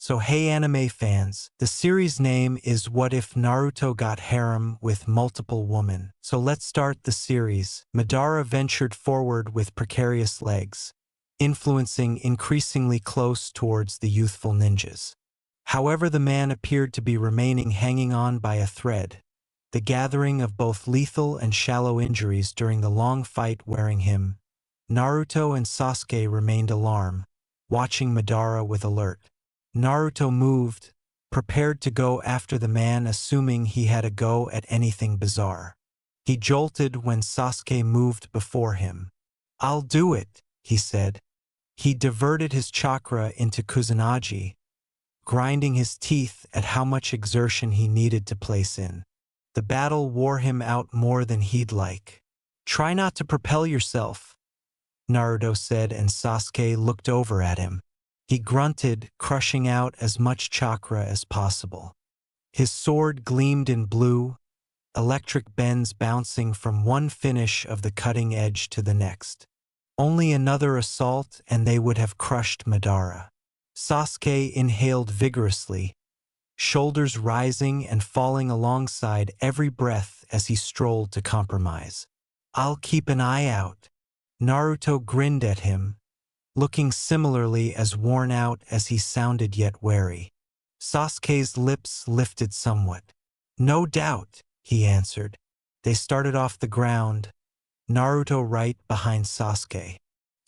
So hey anime fans, the series name is What If Naruto Got Harem with Multiple Women. So let's start the series. Madara ventured forward with precarious legs, influencing increasingly close towards the youthful ninjas. However, the man appeared to be remaining hanging on by a thread, the gathering of both lethal and shallow injuries during the long fight wearing him. Naruto and Sasuke remained alarmed, watching Madara with alert. Naruto moved, prepared to go after the man, assuming he had a go at anything bizarre. He jolted when Sasuke moved before him. "I'll do it," he said. He diverted his chakra into Kusanagi, grinding his teeth at how much exertion he needed to place in. The battle wore him out more than he'd like. "Try not to propel yourself," Naruto said, and Sasuke looked over at him. He grunted, crushing out as much chakra as possible. His sword gleamed in blue, electric bends bouncing from one finish of the cutting edge to the next. Only another assault and they would have crushed Madara. Sasuke inhaled vigorously, shoulders rising and falling alongside every breath as he strolled to compromise. "I'll keep an eye out." Naruto grinned at him, looking similarly as worn out as he sounded yet wary. Sasuke's lips lifted somewhat. "No doubt," he answered. They started off the ground, Naruto right behind Sasuke.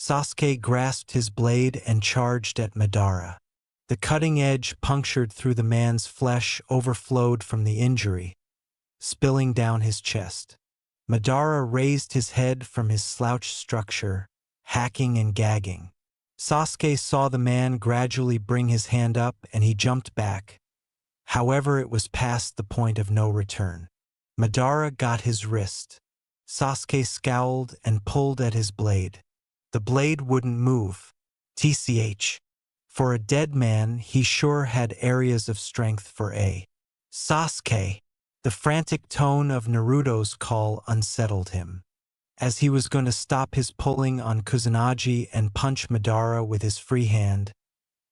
Sasuke grasped his blade and charged at Madara. The cutting edge punctured through the man's flesh, overflowed from the injury, spilling down his chest. Madara raised his head from his slouched structure, hacking and gagging. Sasuke saw the man gradually bring his hand up and he jumped back. However, it was past the point of no return. Madara got his wrist. Sasuke scowled and pulled at his blade. The blade wouldn't move. TCH. For a dead man, he sure had areas of strength for a Sasuke. The frantic tone of Naruto's call unsettled him. As he was going to stop his pulling on Kusanagi and punch Madara with his free hand,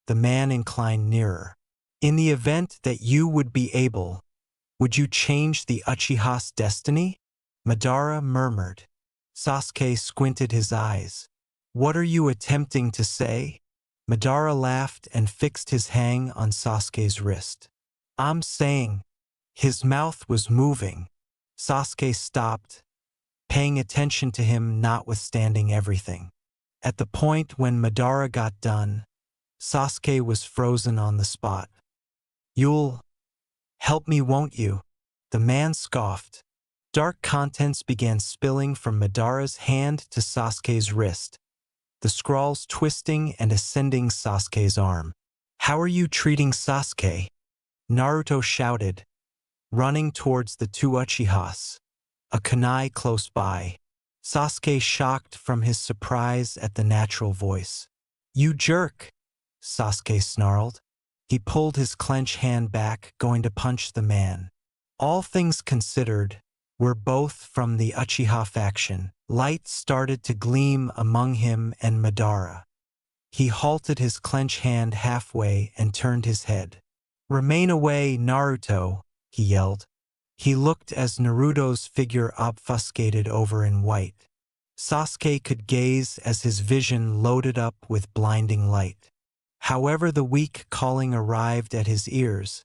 the man inclined nearer. "In the event that you would be able, would you change the Uchiha's destiny?" Madara murmured. Sasuke squinted his eyes. "What are you attempting to say?" Madara laughed and fixed his hand on Sasuke's wrist. "I'm saying..." His mouth was moving. Sasuke stopped, paying attention to him notwithstanding everything. At the point when Madara got done, Sasuke was frozen on the spot. "You'll help me, won't you?" The man scoffed. Dark contents began spilling from Madara's hand to Sasuke's wrist, the scrawls twisting and ascending Sasuke's arm. "How are you treating Sasuke?" Naruto shouted, running towards the two Uchihas, a kunai close by. Sasuke shocked from his surprise at the natural voice. "You jerk," Sasuke snarled. He pulled his clenched hand back, going to punch the man. All things considered, we're both from the Uchiha faction. Light started to gleam among him and Madara. He halted his clenched hand halfway and turned his head. "Remain away, Naruto," he yelled. He looked as Naruto's figure obfuscated over in white. Sasuke could gaze as his vision loaded up with blinding light. However, the weak calling arrived at his ears.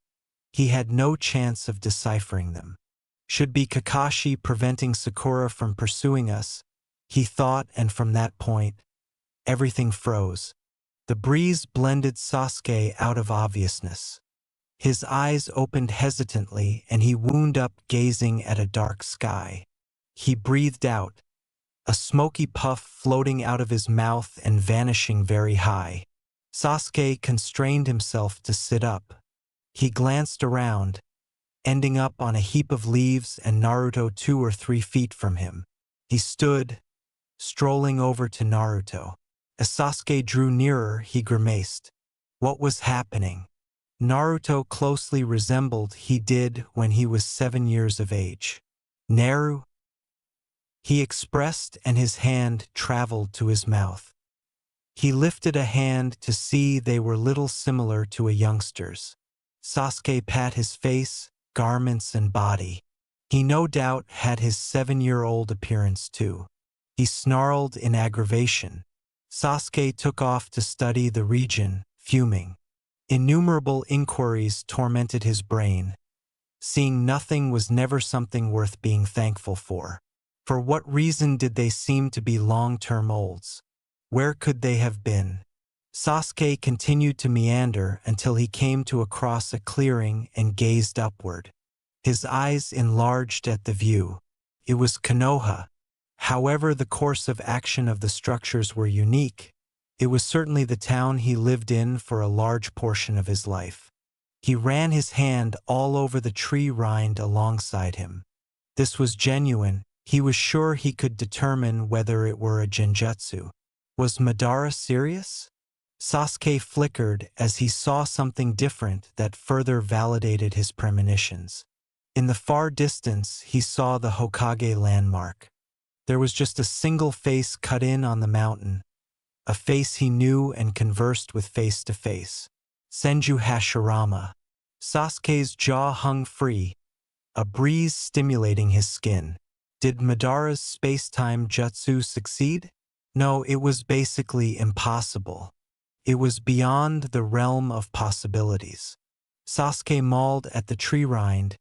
He had no chance of deciphering them. "Should be Kakashi preventing Sakura from pursuing us," he thought, and from that point, everything froze. The breeze blended Sasuke out of obviousness. His eyes opened hesitantly and he wound up gazing at a dark sky. He breathed out, a smoky puff floating out of his mouth and vanishing very high. Sasuke constrained himself to sit up. He glanced around, ending up on a heap of leaves and Naruto 2 or 3 feet from him. He stood, strolling over to Naruto. As Sasuke drew nearer, he grimaced. What was happening? Naruto closely resembled he did when he was 7 years of age. "Naru?" he expressed, and his hand traveled to his mouth. He lifted a hand to see they were little similar to a youngster's. Sasuke pat his face, garments and body. He no doubt had his 7-year-old appearance too. He snarled in aggravation. Sasuke took off to study the region, fuming. Innumerable inquiries tormented his brain. Seeing nothing was never something worth being thankful for. For what reason did they seem to be long-term olds? Where could they have been? Sasuke continued to meander until he came to across a clearing and gazed upward. His eyes enlarged at the view. It was Konoha. However, the course of action of the structures were unique. It was certainly the town he lived in for a large portion of his life. He ran his hand all over the tree rind alongside him. This was genuine. He was sure he could determine whether it were a genjutsu. Was Madara serious? Sasuke flickered as he saw something different that further validated his premonitions. In the far distance, he saw the Hokage landmark. There was just a single face cut in on the mountain, a face he knew and conversed with face to face. Senju Hashirama. Sasuke's jaw hung free, a breeze stimulating his skin. Did Madara's space-time jutsu succeed? No, it was basically impossible. It was beyond the realm of possibilities. Sasuke mauled at the tree rind,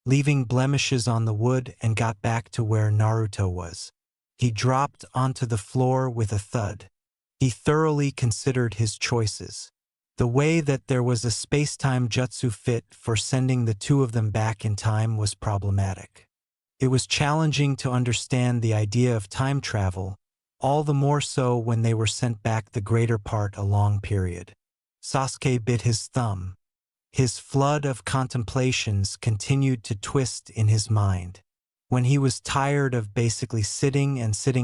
leaving blemishes on the wood, and got back to where Naruto was. He dropped onto the floor with a thud. He thoroughly considered his choices. The way that there was a space-time jutsu fit for sending the two of them back in time was problematic. It was challenging to understand the idea of time travel, all the more so when they were sent back the greater part a long period. Sasuke bit his thumb. His flood of contemplations continued to twist in his mind. When he was tired of basically sitting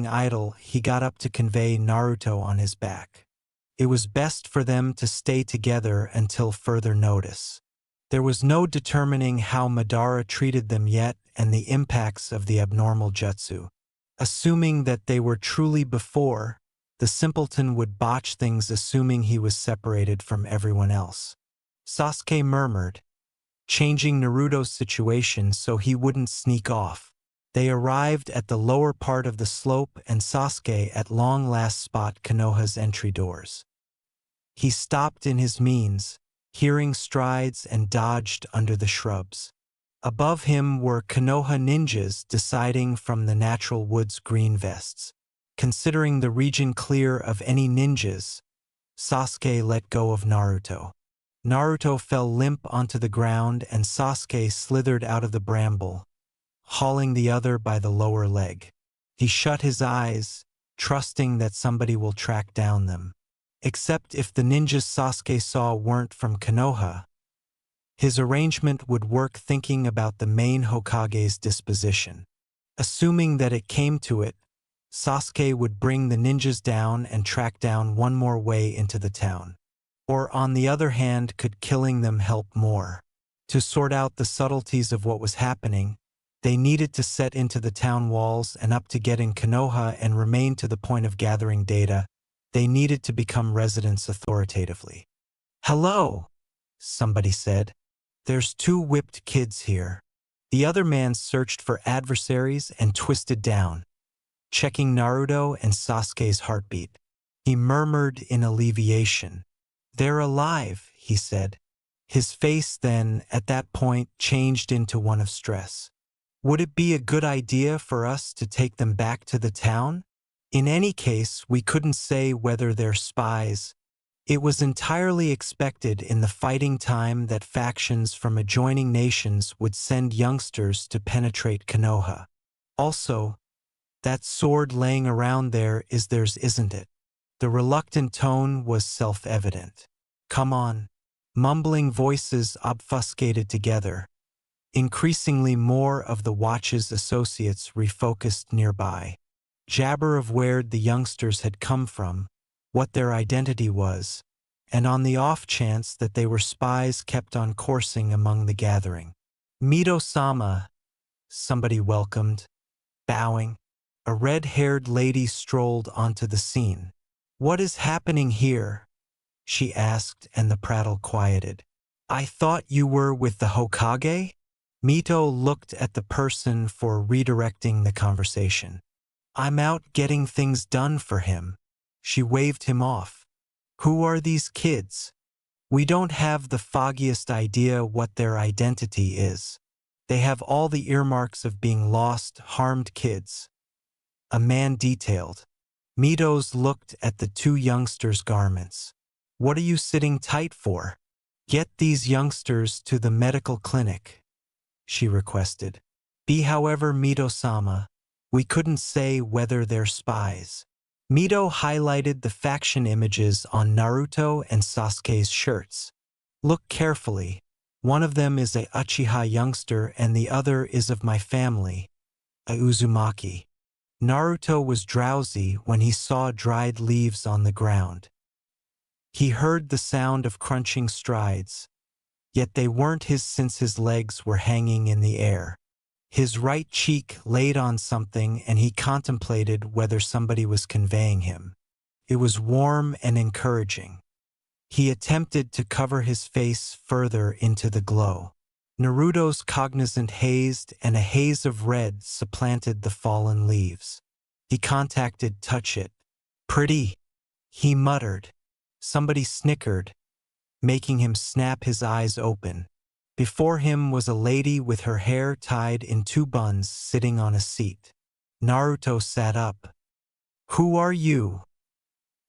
idle, he got up to convey Naruto on his back. It was best for them to stay together until further notice. There was no determining how Madara treated them yet and the impacts of the abnormal jutsu. Assuming that they were truly before, the simpleton would botch things assuming he was separated from everyone else. Sasuke murmured, changing Naruto's situation so he wouldn't sneak off. They arrived at the lower part of the slope and Sasuke at long last spot Konoha's entry doors. He stopped in his means, hearing strides, and dodged under the shrubs. Above him were Konoha ninjas deciding from the natural wood's green vests. Considering the region clear of any ninjas, Sasuke let go of Naruto. Naruto fell limp onto the ground and Sasuke slithered out of the bramble, hauling the other by the lower leg. He shut his eyes, trusting that somebody will track down them. Except if the ninjas Sasuke saw weren't from Konoha. His arrangement would work thinking about the main Hokage's disposition. Assuming that it came to it, Sasuke would bring the ninjas down and track down one more way into the town. Or on the other hand, could killing them help more? To sort out the subtleties of what was happening, they needed to set into the town walls and up to get in Konoha and remain to the point of gathering data. They needed to become residents authoritatively. "Hello," somebody said. "There's 2 whipped kids here." The other man searched for adversaries and twisted down, checking Naruto and Sasuke's heartbeat. He murmured in alleviation. "They're alive," he said. His face then, at that point, changed into one of stress. "Would it be a good idea for us to take them back to the town? In any case, we couldn't say whether they're spies." It was entirely expected in the fighting time that factions from adjoining nations would send youngsters to penetrate Konoha. Also, that sword laying around there is theirs, isn't it? The reluctant tone was self-evident. "Come on." Mumbling voices obfuscated together. Increasingly more of the watch's associates refocused nearby. Jabber of where the youngsters had come from, what their identity was, and on the off chance that they were spies kept on coursing among the gathering. "Mito-sama," somebody welcomed, bowing. A red-haired lady strolled onto the scene. What is happening here? She asked, and the prattle quieted. I thought you were with the Hokage? Mito looked at the person for redirecting the conversation. I'm out getting things done for him. She waved him off. Who are these kids? We don't have the foggiest idea what their identity is. They have all the earmarks of being lost, harmed kids. A man detailed. Mito's looked at the two youngsters' garments. What are you sitting tight for? Get these youngsters to the medical clinic, she requested. Be however, Mito-sama, we couldn't say whether they're spies. Mito highlighted the faction images on Naruto and Sasuke's shirts. Look carefully. One of them is a Uchiha youngster and the other is of my family, a Uzumaki. Naruto was drowsy when he saw dried leaves on the ground. He heard the sound of crunching strides, yet they weren't his since his legs were hanging in the air. His right cheek laid on something and he contemplated whether somebody was conveying him. It was warm and encouraging. He attempted to cover his face further into the glow. Naruto's cognizant hazed and a haze of red supplanted the fallen leaves. He contacted touch it. Pretty, he muttered. Somebody snickered, making him snap his eyes open. Before him was a lady with her hair tied in two buns sitting on a seat. Naruto sat up. Who are you?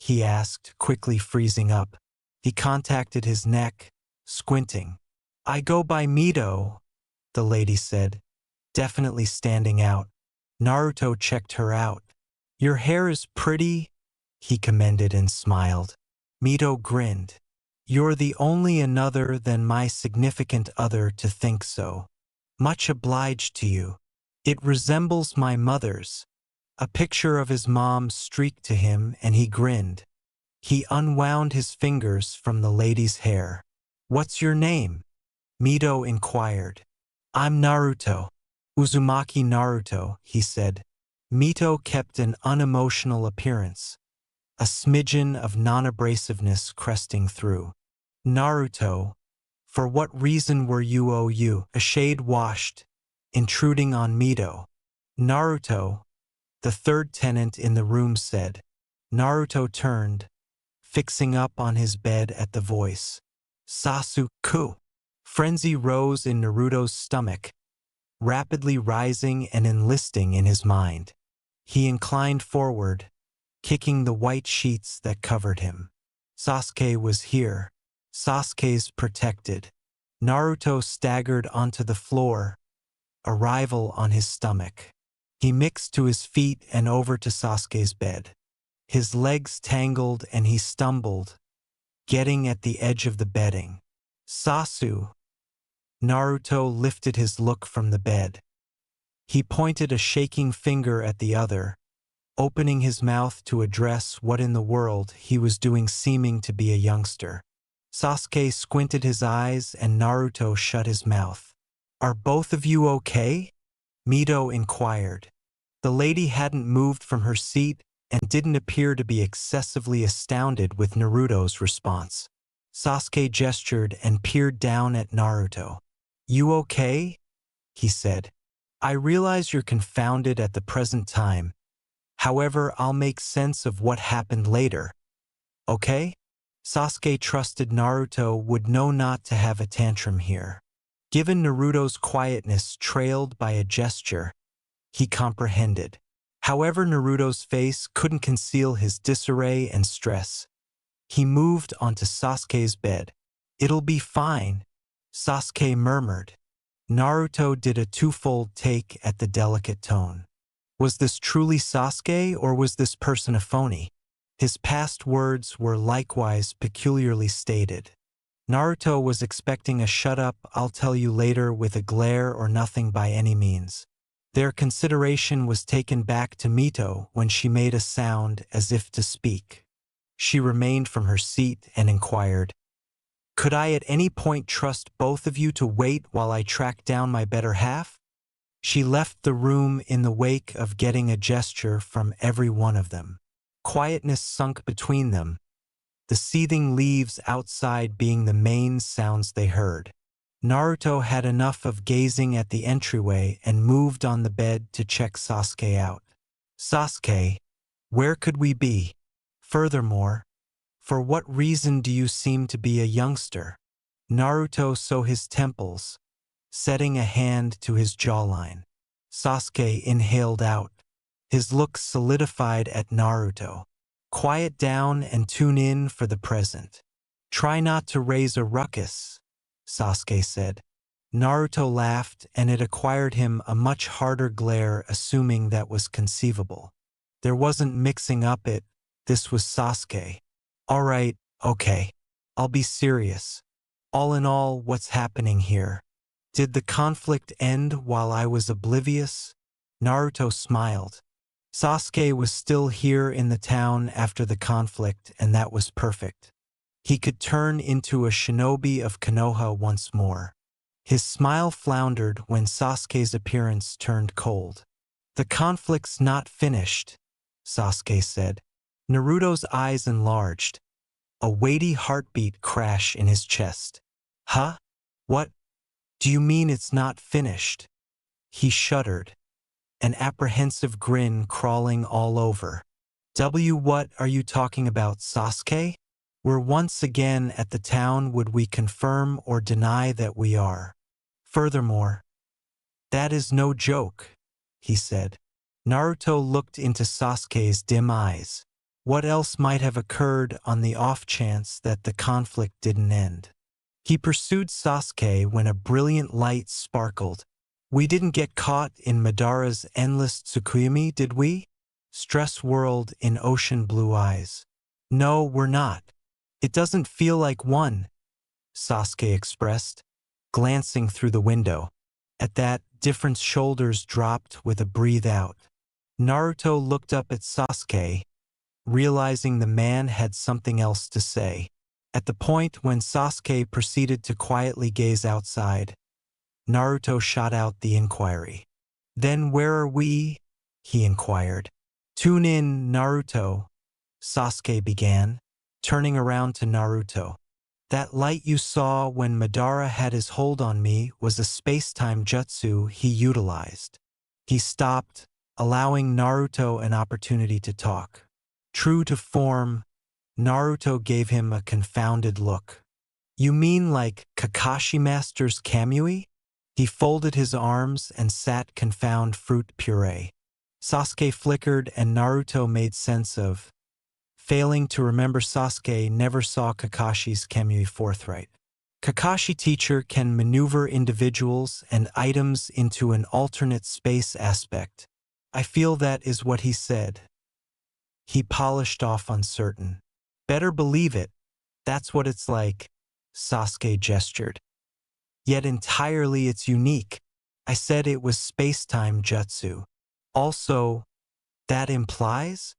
He asked, quickly freezing up. He contacted his neck, squinting. I go by Mito, the lady said, definitely standing out. Naruto checked her out. Your hair is pretty, he commended and smiled. Mito grinned. You're the only another than my significant other to think so. Much obliged to you. It resembles my mother's. A picture of his mom streaked to him and he grinned. He unwound his fingers from the lady's hair. What's your name? Mito inquired. I'm Naruto. Uzumaki Naruto, he said. Mito kept an unemotional appearance, a smidgen of non-abrasiveness cresting through. Naruto, for what reason were you? A shade washed, intruding on Mito. Naruto, the third tenant in the room said. Naruto turned, fixing up on his bed at the voice. Sasuke. Frenzy rose in Naruto's stomach, rapidly rising and enlisting in his mind. He inclined forward, kicking the white sheets that covered him. Sasuke was here. Sasuke's protected. Naruto staggered onto the floor, a rival on his stomach. He mixed to his feet and over to Sasuke's bed. His legs tangled and he stumbled, getting at the edge of the bedding. Sasu. Naruto lifted his look from the bed. He pointed a shaking finger at the other, opening his mouth to address what in the world he was doing seeming to be a youngster. Sasuke squinted his eyes and Naruto shut his mouth. Are both of you okay? Mito inquired. The lady hadn't moved from her seat and didn't appear to be excessively astounded with Naruto's response. Sasuke gestured and peered down at Naruto. You okay? He said. I realize you're confounded at the present time. However, I'll make sense of what happened later. Okay? Sasuke trusted Naruto would know not to have a tantrum here. Given Naruto's quietness trailed by a gesture, he comprehended. However, Naruto's face couldn't conceal his disarray and stress. He moved onto Sasuke's bed. It'll be fine, Sasuke murmured. Naruto did a twofold take at the delicate tone. Was this truly Sasuke or was this person a phony? His past words were likewise peculiarly stated. Naruto was expecting a shut up, I'll tell you later with a glare or nothing by any means. Their consideration was taken back to Mito when she made a sound as if to speak. She remained from her seat and inquired, could I at any point trust both of you to wait while I track down my better half? She left the room in the wake of getting a gesture from every one of them. Quietness sunk between them, the seething leaves outside being the main sounds they heard. Naruto had enough of gazing at the entryway and moved on the bed to check Sasuke out. Sasuke, where could we be? Furthermore, for what reason do you seem to be a youngster? Naruto saw his temples, setting a hand to his jawline. Sasuke inhaled out. His look solidified at Naruto. Quiet down and tune in for the present. Try not to raise a ruckus, Sasuke said. Naruto laughed, and it acquired him a much harder glare, assuming that was conceivable. There wasn't mixing up it, this was Sasuke. All right, okay. I'll be serious. All in all, what's happening here? Did the conflict end while I was oblivious? Naruto smiled. Sasuke was still here in the town after the conflict, and that was perfect. He could turn into a shinobi of Konoha once more. His smile floundered when Sasuke's appearance turned cold. The conflict's not finished, Sasuke said. Naruto's eyes enlarged. A weighty heartbeat crash in his chest. Huh? What? Do you mean it's not finished? He shuddered, an apprehensive grin crawling all over. What are you talking about, Sasuke? We're once again at the town. Would we confirm or deny that we are? Furthermore, that is no joke, he said. Naruto looked into Sasuke's dim eyes. What else might have occurred on the off chance that the conflict didn't end? He pursued Sasuke when a brilliant light sparkled. We didn't get caught in Madara's endless Tsukuyomi, did we? Stress whirled in ocean blue eyes. No, we're not. It doesn't feel like one, Sasuke expressed, glancing through the window. At that, Different's shoulders dropped with a breathe out. Naruto looked up at Sasuke, realizing the man had something else to say. At the point when Sasuke proceeded to quietly gaze outside, Naruto shot out the inquiry. Then where are we? He inquired. Tune in, Naruto, Sasuke began, turning around to Naruto. That light you saw when Madara had his hold on me was a space-time jutsu he utilized. He stopped, allowing Naruto an opportunity to talk. True to form, Naruto gave him a confounded look. You mean like Kakashi Master's Kamui? He folded his arms and sat confound fruit puree. Sasuke flickered and Naruto made sense of. Failing to remember, Sasuke never saw Kakashi's Kamui forthright. Kakashi teacher can maneuver individuals and items into an alternate space aspect. I feel that is what he said. He polished off uncertain. Better believe it. That's what it's like, Sasuke gestured. Yet entirely it's unique. I said it was space-time jutsu. Also, that implies?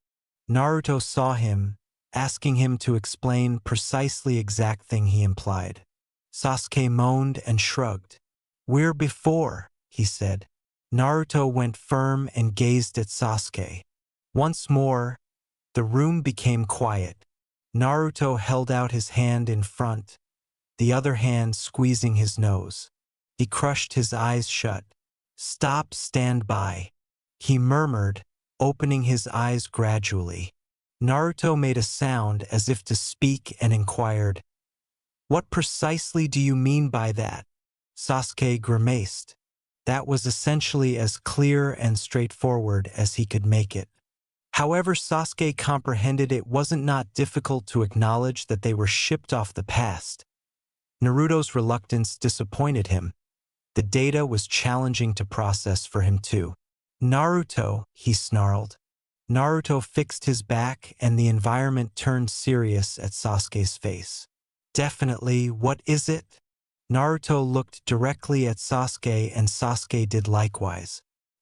Naruto saw him, asking him to explain precisely exact thing he implied. Sasuke moaned and shrugged. Where before, he said. Naruto went firm and gazed at Sasuke. Once more, the room became quiet. Naruto held out his hand in front, the other hand squeezing his nose. He crushed his eyes shut. Stop, stand by, he murmured, opening his eyes gradually. Naruto made a sound as if to speak and inquired, What precisely do you mean by that? Sasuke grimaced. That was essentially as clear and straightforward as he could make it. However, Sasuke comprehended it wasn't not difficult to acknowledge that they were shipped off the past. Naruto's reluctance disappointed him. The data was challenging to process for him too. Naruto, he snarled. Naruto fixed his back and the environment turned serious at Sasuke's face. Definitely, what is it? Naruto looked directly at Sasuke and Sasuke did likewise.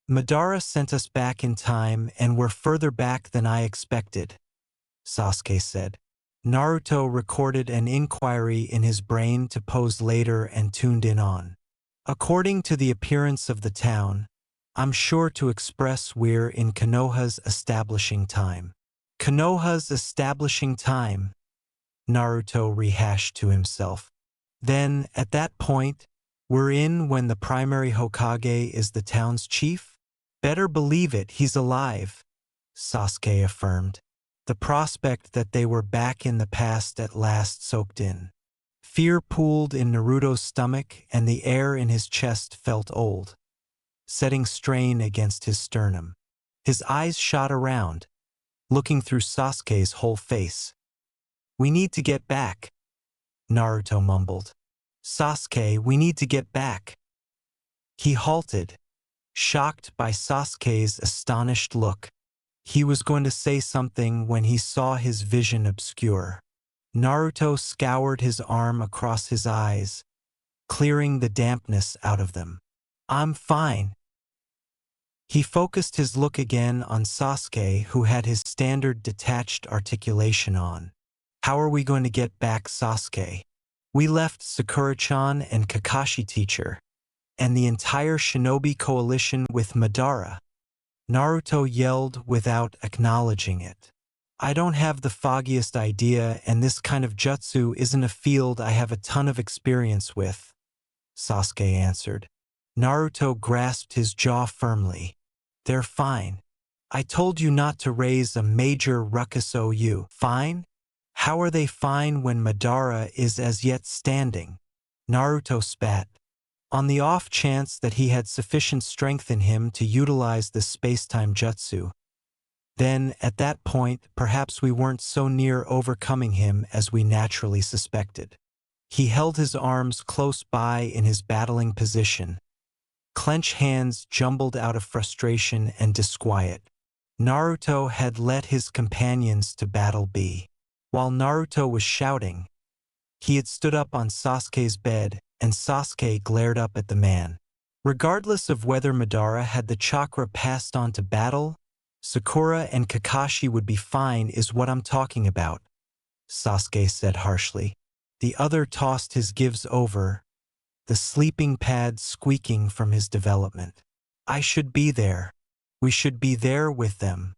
Madara sent us back in time and we're further back than I expected, Sasuke said. Naruto recorded an inquiry in his brain to pose later and tuned in on. According to the appearance of the town, I'm sure to express we're in Konoha's establishing time. Konoha's establishing time, Naruto rehashed to himself. Then, at that point, we're in when the primary Hokage is the town's chief? Better believe it, he's alive, Sasuke affirmed. The prospect that they were back in the past at last soaked in. Fear pooled in Naruto's stomach and the air in his chest felt old, setting strain against his sternum. His eyes shot around, looking through Sasuke's whole face. We need to get back, Naruto mumbled. Sasuke, we need to get back. He halted, shocked by Sasuke's astonished look. He was going to say something when he saw his vision obscure. Naruto scoured his arm across his eyes, clearing the dampness out of them. I'm fine. He focused his look again on Sasuke, who had his standard detached articulation on. How are we going to get back, Sasuke? We left Sakura-chan and Kakashi teacher, and the entire shinobi coalition with Madara. Naruto yelled without acknowledging it. I don't have the foggiest idea, and this kind of jutsu isn't a field I have a ton of experience with, Sasuke answered. Naruto grasped his jaw firmly. They're fine. I told you not to raise a major ruckus. You fine? How are they fine when Madara is as yet standing? Naruto spat. On the off chance that he had sufficient strength in him to utilize the space-time jutsu. Then, at that point, perhaps we weren't so near overcoming him as we naturally suspected. He held his arms close by in his battling position, clenched hands jumbled out of frustration and disquiet. Naruto had let his companions to battle be. While Naruto was shouting, he had stood up on Sasuke's bed, and Sasuke glared up at the man. Regardless of whether Madara had the chakra passed on to battle, Sakura and Kakashi would be fine is what I'm talking about, Sasuke said harshly. The other tossed his gives over, the sleeping pad squeaking from his development. I should be there. We should be there with them.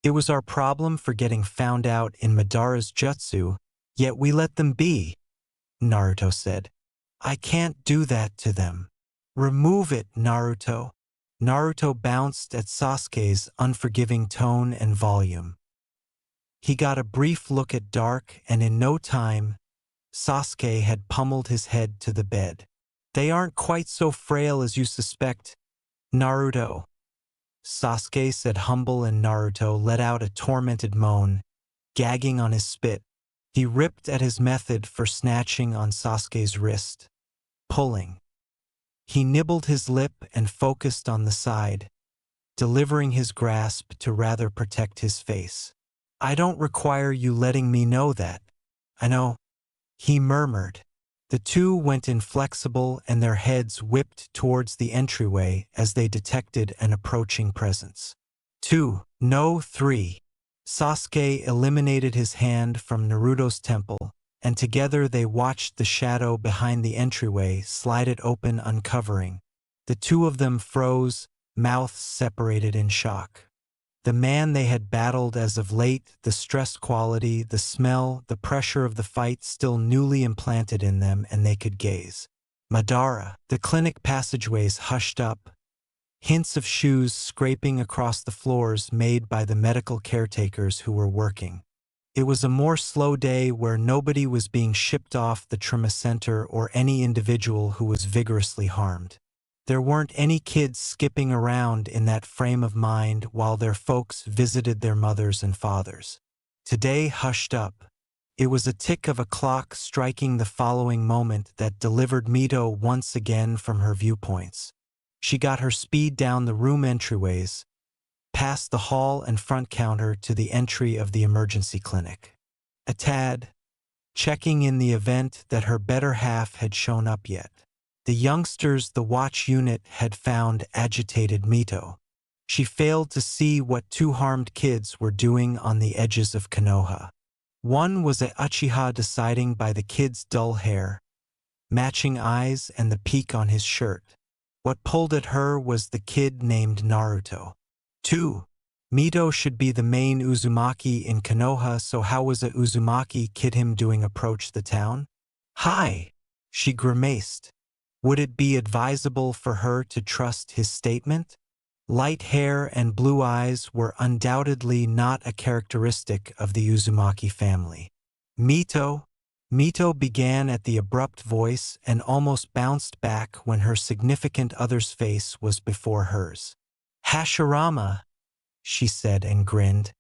It was our problem for getting found out in Madara's jutsu, yet we let them be, Naruto said. I can't do that to them. Remove it, Naruto. Naruto bounced at Sasuke's unforgiving tone and volume. He got a brief look at Dark, and in no time, Sasuke had pummeled his head to the bed. They aren't quite so frail as you suspect, Naruto, Sasuke said humble, and Naruto let out a tormented moan, gagging on his spit. He ripped at his method for snatching on Sasuke's wrist, pulling. He nibbled his lip and focused on the side, delivering his grasp to rather protect his face. I don't require you letting me know that. I know, he murmured. The two went inflexible and their heads whipped towards the entryway as they detected an approaching presence. 2, no 3. Sasuke eliminated his hand from Naruto's temple, and together they watched the shadow behind the entryway slide it open, uncovering. The two of them froze, mouths separated in shock. The man they had battled as of late, the stress quality, the smell, the pressure of the fight still newly implanted in them, and they could gaze. Madara. The clinic passageways hushed up, hints of shoes scraping across the floors made by the medical caretakers who were working. It was a more slow day where nobody was being shipped off the trauma center or any individual who was vigorously harmed. There weren't any kids skipping around in that frame of mind while their folks visited their mothers and fathers. Today hushed up. It was a tick of a clock striking the following moment that delivered Mito once again from her viewpoints. She got her speed down the room entryways, past the hall and front counter to the entry of the emergency clinic. A tad, checking in the event that her better half had shown up yet. The youngsters the watch unit had found agitated Mito. She failed to see what two harmed kids were doing on the edges of Konoha. One was a Uchiha, deciding by the kid's dull hair, matching eyes, and the peak on his shirt. What pulled at her was the kid named Naruto. 2. Mito should be the main Uzumaki in Konoha, so how was a Uzumaki kid him doing approach the town? Hi, she grimaced. Would it be advisable for her to trust his statement? Light hair and blue eyes were undoubtedly not a characteristic of the Uzumaki family. Mito? Mito began at the abrupt voice and almost bounced back when her significant other's face was before hers. Hashirama, she said and grinned.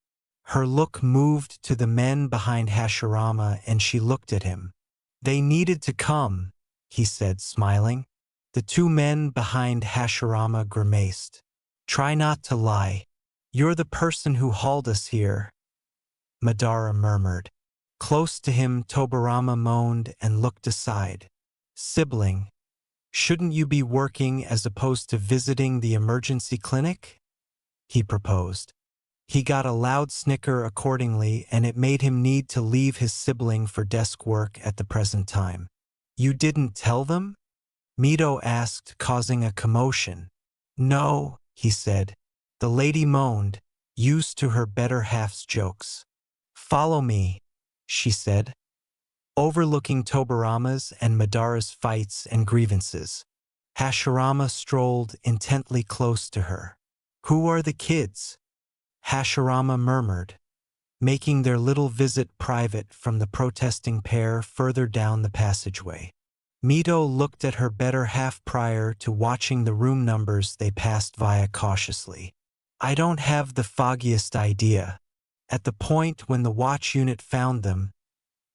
Her look moved to the men behind Hashirama and she looked at him. They needed to come, he said, smiling. The two men behind Hashirama grimaced. Try not to lie. You're the person who hauled us here, Madara murmured. Close to him, Tobarama moaned and looked aside. Sibling, shouldn't you be working as opposed to visiting the emergency clinic? He proposed. He got a loud snicker accordingly, and it made him need to leave his sibling for desk work at the present time. You didn't tell them? Mito asked, causing a commotion. No, he said. The lady moaned, used to her better half's jokes. Follow me, she said, overlooking Tobarama's and Madara's fights and grievances. Hashirama strolled intently close to her. Who are the kids? Hashirama murmured, making their little visit private from the protesting pair further down the passageway. Mito looked at her better half prior to watching the room numbers they passed via cautiously. I don't have the foggiest idea. At the point when the watch unit found them,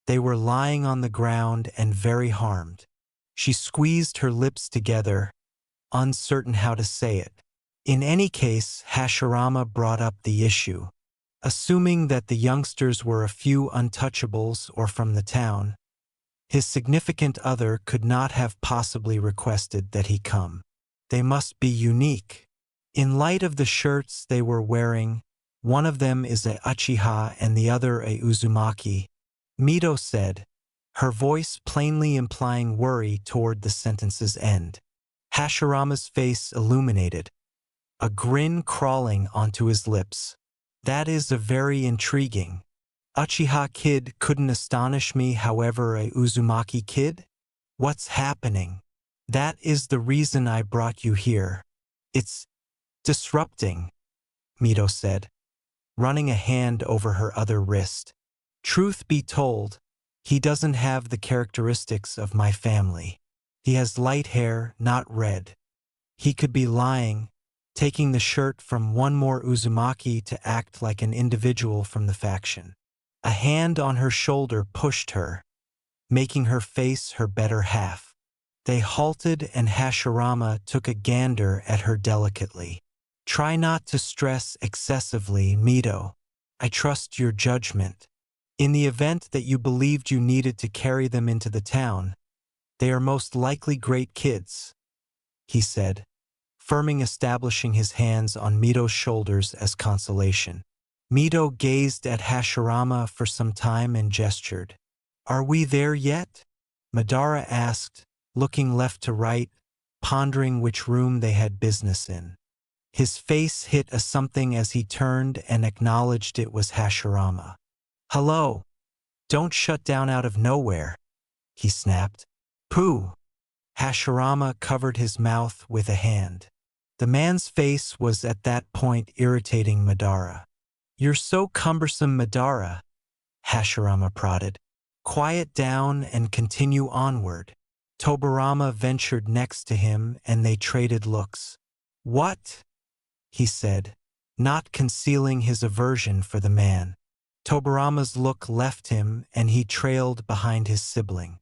they were lying on the ground and very harmed. She squeezed her lips together, uncertain how to say it. In any case, Hashirama brought up the issue. Assuming that the youngsters were a few untouchables or from the town, his significant other could not have possibly requested that he come. They must be unique. In light of the shirts they were wearing, one of them is a Uchiha and the other a Uzumaki, Mito said, her voice plainly implying worry toward the sentence's end. Hashirama's face illuminated, a grin crawling onto his lips. That is a very intriguing. Uchiha kid couldn't astonish me, however, a Uzumaki kid? What's happening? That is the reason I brought you here. It's disrupting, Mito said, running a hand over her other wrist. Truth be told, he doesn't have the characteristics of my family. He has light hair, not red. He could be lying, taking the shirt from one more Uzumaki to act like an individual from the faction. A hand on her shoulder pushed her, making her face her better half. They halted and Hashirama took a gander at her delicately. Try not to stress excessively, Mito. I trust your judgment. In the event that you believed you needed to carry them into the town, they are most likely great kids, he said, firming establishing his hands on Mito's shoulders as consolation. Mito gazed at Hashirama for some time and gestured. Are we there yet? Madara asked, looking left to right, pondering which room they had business in. His face hit a something as he turned and acknowledged it was Hashirama. Hello. Don't shut down out of nowhere, he snapped. Pooh. Hashirama covered his mouth with a hand. The man's face was at that point irritating Madara. You're so cumbersome, Madara, Hashirama prodded. Quiet down and continue onward. Tobarama ventured next to him and they traded looks. What? He said, not concealing his aversion for the man. Tobarama's look left him and he trailed behind his sibling.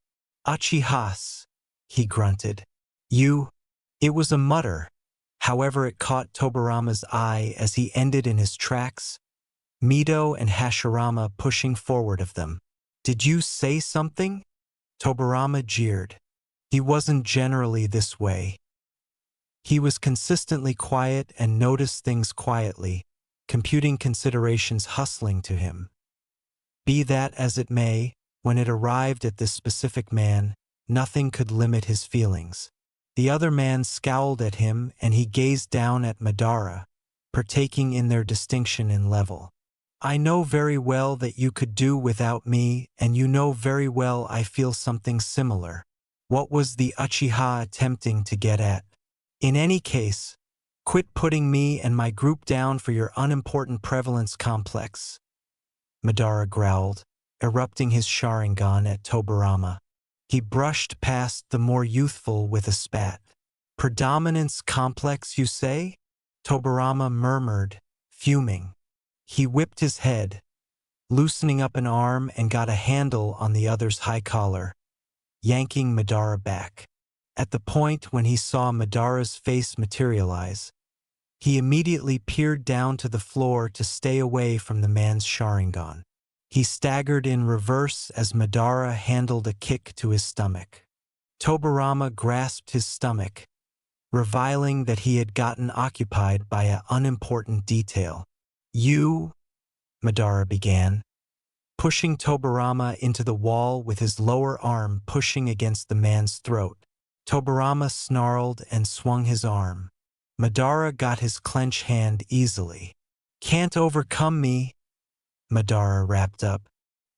Uchihas, he grunted. You? It was a mutter. However, it caught Tobarama's eye as he ended in his tracks, Mito and Hashirama pushing forward of them. Did you say something? Tobarama jeered. He wasn't generally this way. He was consistently quiet and noticed things quietly, computing considerations hustling to him. Be that as it may, when it arrived at this specific man, nothing could limit his feelings. The other man scowled at him and he gazed down at Madara, partaking in their distinction in level. I know very well that you could do without me, and you know very well I feel something similar. What was the Uchiha attempting to get at? In any case, quit putting me and my group down for your unimportant prevalence complex, Madara growled, erupting his Sharingan at Tobirama. He brushed past the more youthful with a spat. Predominance complex, you say? Tobirama murmured, fuming. He whipped his head, loosening up an arm and got a handle on the other's high collar, yanking Madara back. At the point when he saw Madara's face materialize, he immediately peered down to the floor to stay away from the man's Sharingan. He staggered in reverse as Madara handled a kick to his stomach. Tobirama grasped his stomach, reviling that he had gotten occupied by an unimportant detail. You, Madara began, pushing Tobirama into the wall with his lower arm pushing against the man's throat. Tobirama snarled and swung his arm. Madara got his clenched hand easily. Can't overcome me, Madara wrapped up.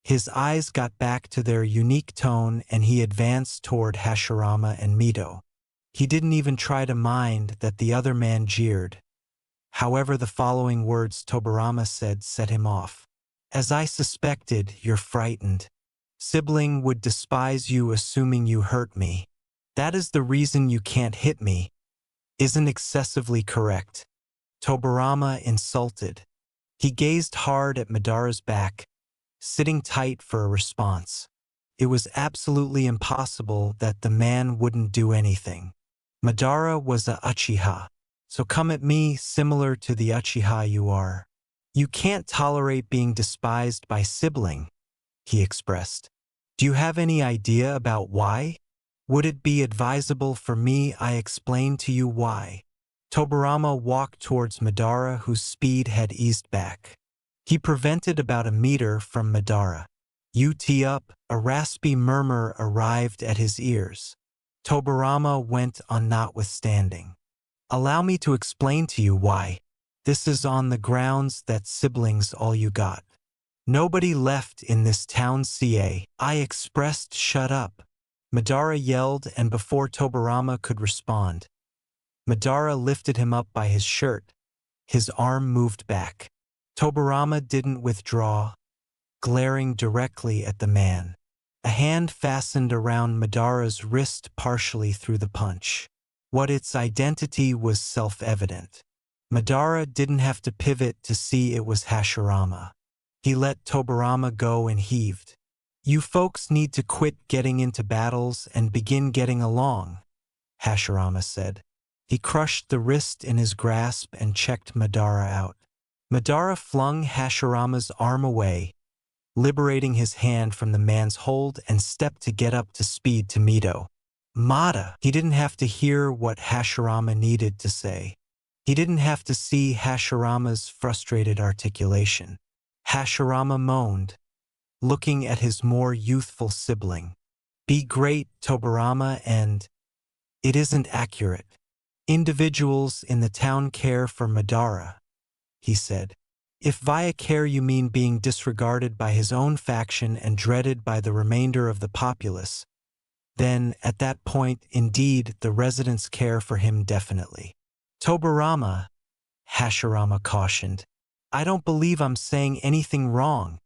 His eyes got back to their unique tone and he advanced toward Hashirama and Mito. He didn't even try to mind that the other man jeered. However, the following words Tobirama said set him off. As I suspected, you're frightened. Sibling would despise you assuming you hurt me. That is the reason you can't hit me. Isn't excessively correct. Tobirama insulted. He gazed hard at Madara's back, sitting tight for a response. It was absolutely impossible that the man wouldn't do anything. Madara was a Uchiha. So come at me similar to the Uchiha you are. You can't tolerate being despised by sibling, he expressed. Do you have any idea about why? Would it be advisable for me I explain to you why? Tobirama walked towards Madara, whose speed had eased back. He prevented about a meter from Madara. You tee up, a raspy murmur arrived at his ears. Tobirama went on notwithstanding. Allow me to explain to you why. This is on the grounds that siblings all you got. Nobody left in this town ca. I expressed shut up. Madara yelled, and before Tobirama could respond, Madara lifted him up by his shirt. His arm moved back. Tobirama didn't withdraw, glaring directly at the man. A hand fastened around Madara's wrist partially through the punch. What its identity was self-evident. Madara didn't have to pivot to see it was Hashirama. He let Tobirama go and heaved. You folks need to quit getting into battles and begin getting along, Hashirama said. He crushed the wrist in his grasp and checked Madara out. Madara flung Hashirama's arm away, liberating his hand from the man's hold and stepped to get up to speed to Mito. Mata! He didn't have to hear what Hashirama needed to say. He didn't have to see Hashirama's frustrated articulation. Hashirama moaned, looking at his more youthful sibling. Be great, Tobirama, and it isn't accurate. Individuals in the town care for Madara, he said. If via care you mean being disregarded by his own faction and dreaded by the remainder of the populace, then, at that point, indeed, the residents care for him definitely. Tobirama, Hashirama cautioned. I don't believe I'm saying anything wrong,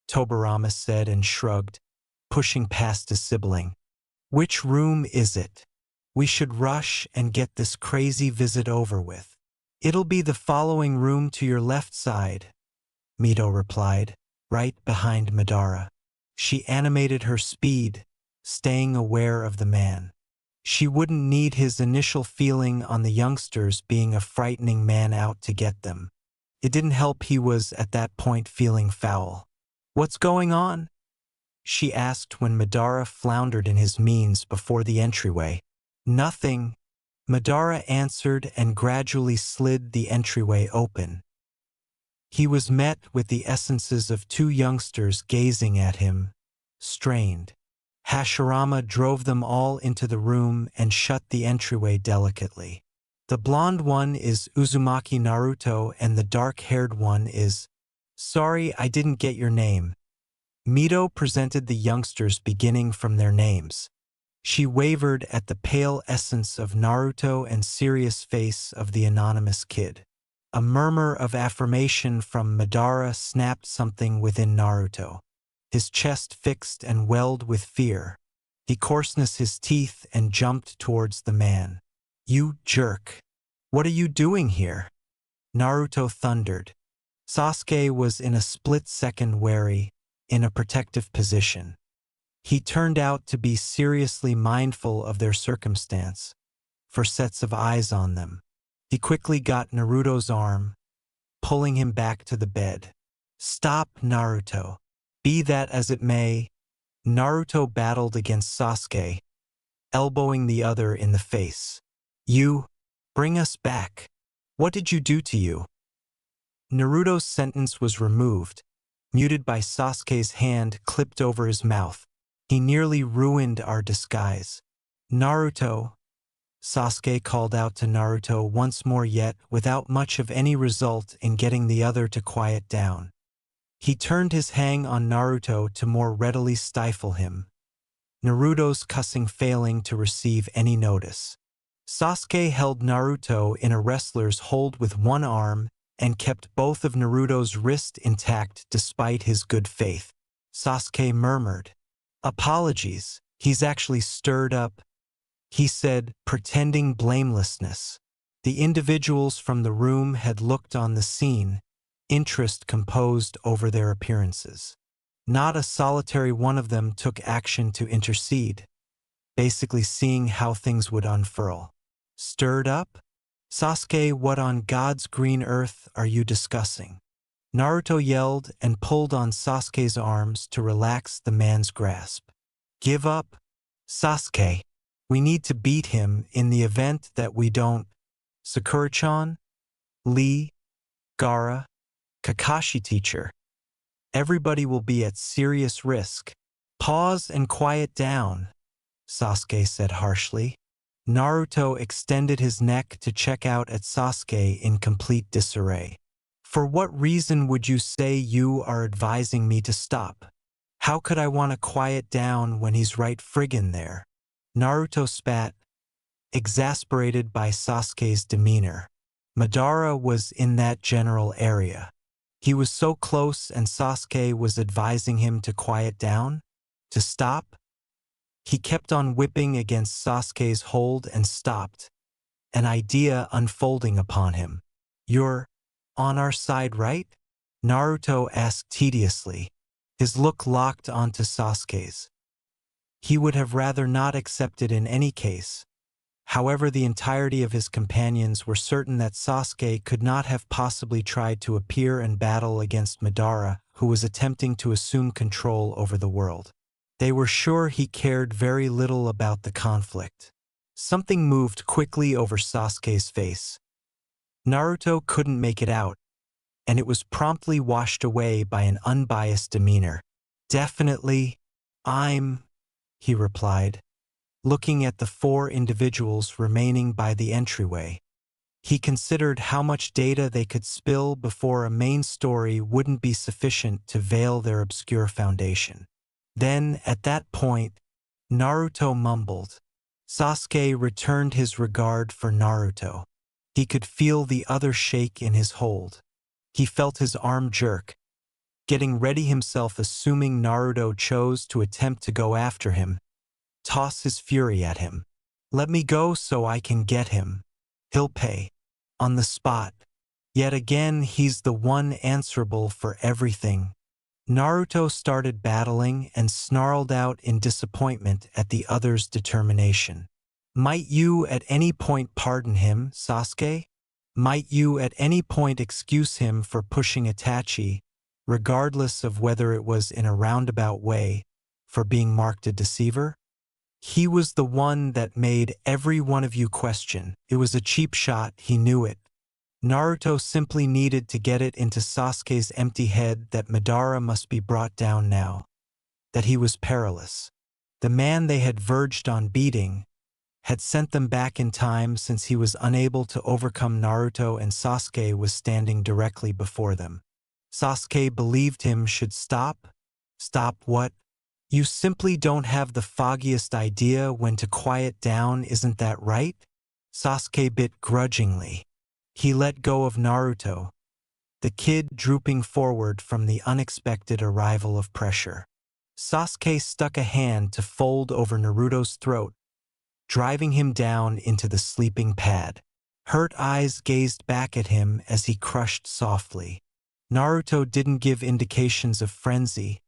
Tobirama said and shrugged, pushing past his sibling. Which room is it? We should rush and get this crazy visit over with. It'll be the following room to your left side, Mito replied, right behind Madara. She animated her speed, staying aware of the man. She wouldn't need his initial feeling on the youngsters being a frightening man out to get them. It didn't help he was at that point feeling foul. What's going on? She asked when Madara floundered in his means before the entryway. Nothing, Madara answered and gradually slid the entryway open. He was met with the essences of two youngsters gazing at him, strained. Hashirama drove them all into the room and shut the entryway delicately. The blonde one is Uzumaki Naruto and the dark-haired one is… Sorry, I didn't get your name. Mito presented the youngsters beginning from their names. She wavered at the pale essence of Naruto and serious face of the anonymous kid. A murmur of affirmation from Madara snapped something within Naruto. His chest fixed and welled with fear. He coarsened his teeth and jumped towards the man. You jerk! What are you doing here? Naruto thundered. Sasuke was in a split second wary, in a protective position. He turned out to be seriously mindful of their circumstance, for sets of eyes on them. He quickly got Naruto's arm, pulling him back to the bed. Stop, Naruto. Be that as it may, Naruto battled against Sasuke, elbowing the other in the face. You, bring us back. What did you do to you? Naruto's sentence was removed, muted by Sasuke's hand clipped over his mouth. He nearly ruined our disguise. Naruto, Sasuke called out to Naruto once more, yet without much of any result in getting the other to quiet down. He turned his hang on Naruto to more readily stifle him, Naruto's cussing failing to receive any notice. Sasuke held Naruto in a wrestler's hold with one arm and kept both of Naruto's wrists intact despite his good faith. Sasuke murmured, "Apologies, he's actually stirred up," he said, pretending blamelessness. The individuals from the room had looked on the scene, interest composed over their appearances. Not a solitary one of them took action to intercede, basically seeing how things would unfurl. Stirred up? Sasuke, what on God's green earth are you discussing? Naruto yelled and pulled on Sasuke's arms to relax the man's grasp. Give up? Sasuke, we need to beat him in the event that we don't. Sakura-chan? Lee? Gaara? Kakashi teacher? Everybody will be at serious risk. Pause and quiet down, Sasuke said harshly. Naruto extended his neck to check out at Sasuke in complete disarray. For what reason would you say you are advising me to stop? How could I want to quiet down when he's right friggin' there? Naruto spat, exasperated by Sasuke's demeanor. Madara was in that general area. He was so close and Sasuke was advising him to quiet down? To stop? He kept on whipping against Sasuke's hold and stopped, an idea unfolding upon him. You're on our side, right? Naruto asked tediously, his look locked onto Sasuke's. He would have rather not accepted in any case. However, the entirety of his companions were certain that Sasuke could not have possibly tried to appear and battle against Madara, who was attempting to assume control over the world. They were sure he cared very little about the conflict. Something moved quickly over Sasuke's face. Naruto couldn't make it out, and it was promptly washed away by an unbiased demeanor. Definitely, he replied, looking at the four individuals remaining by the entryway. He considered how much data they could spill before a main story wouldn't be sufficient to veil their obscure foundation. Then, at that point, Naruto mumbled. Sasuke returned his regard for Naruto. He could feel the other shake in his hold. He felt his arm jerk, getting ready himself, assuming Naruto chose to attempt to go after him, toss his fury at him. Let me go so I can get him. He'll pay. On the spot. Yet again, he's the one answerable for everything. Naruto started battling and snarled out in disappointment at the other's determination. Might you at any point pardon him, Sasuke? Might you at any point excuse him for pushing Itachi, regardless of whether it was in a roundabout way, for being marked a deceiver? He was the one that made every one of you question. It was a cheap shot, he knew it. Naruto simply needed to get it into Sasuke's empty head that Madara must be brought down now, that he was perilous. The man they had verged on beating, had sent them back in time since he was unable to overcome Naruto and Sasuke was standing directly before them. Sasuke believed him should stop? Stop what? You simply don't have the foggiest idea when to quiet down, isn't that right? Sasuke bit grudgingly. He let go of Naruto, the kid drooping forward from the unexpected arrival of pressure. Sasuke stuck a hand to fold over Naruto's throat, driving him down into the sleeping pad. Hurt eyes gazed back at him as he crushed softly. Naruto didn't give indications of frenzy,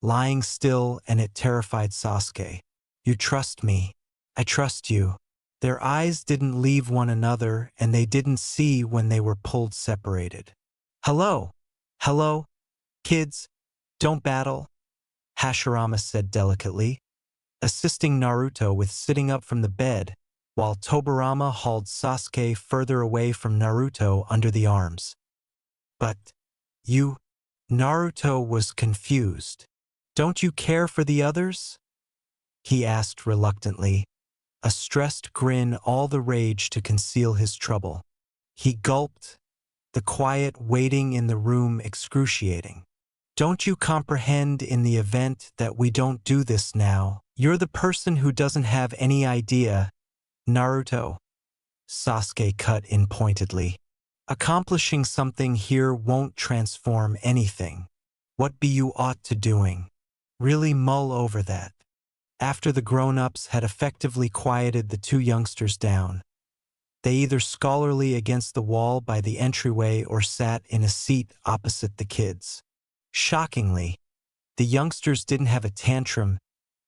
lying still, and it terrified Sasuke. You trust me. I trust you. Their eyes didn't leave one another, and they didn't see when they were pulled separated. Hello. Hello. Kids, don't battle, Hashirama said delicately, assisting Naruto with sitting up from the bed, while Tobirama hauled Sasuke further away from Naruto under the arms. But you, Naruto was confused. Don't you care for the others? He asked reluctantly, a stressed grin all the rage to conceal his trouble. He gulped, the quiet waiting in the room excruciating. Don't you comprehend, in the event that we don't do this now, you're the person who doesn't have any idea, Naruto? Sasuke cut in pointedly. Accomplishing something here won't transform anything. What be you ought to doing? Really mull over that. After the grown-ups had effectively quieted the two youngsters down, they either scholarly against the wall by the entryway or sat in a seat opposite the kids. Shockingly, the youngsters didn't have a tantrum,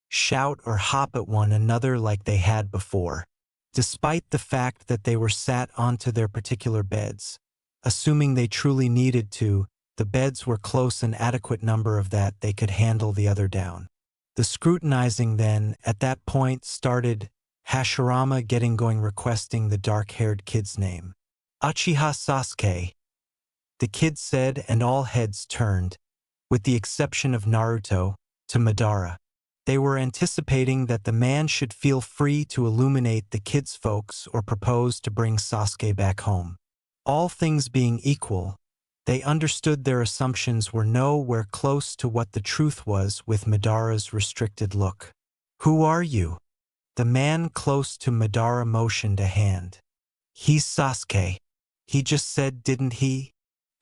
shout or hop at one another like they had before, despite the fact that they were sat onto their particular beds. Assuming they truly needed to, the beds were close an adequate number of that they could handle the other down. The scrutinizing then, at that point, started, Hashirama getting going requesting the dark-haired kid's name. Uchiha Sasuke, the kid said, and all heads turned, with the exception of Naruto, to Madara. They were anticipating that the man should feel free to illuminate the kid's folks or propose to bring Sasuke back home. All things being equal, they understood their assumptions were nowhere close to what the truth was with Madara's restricted look. Who are you? The man close to Madara motioned a hand. He's Sasuke. He just said, didn't he?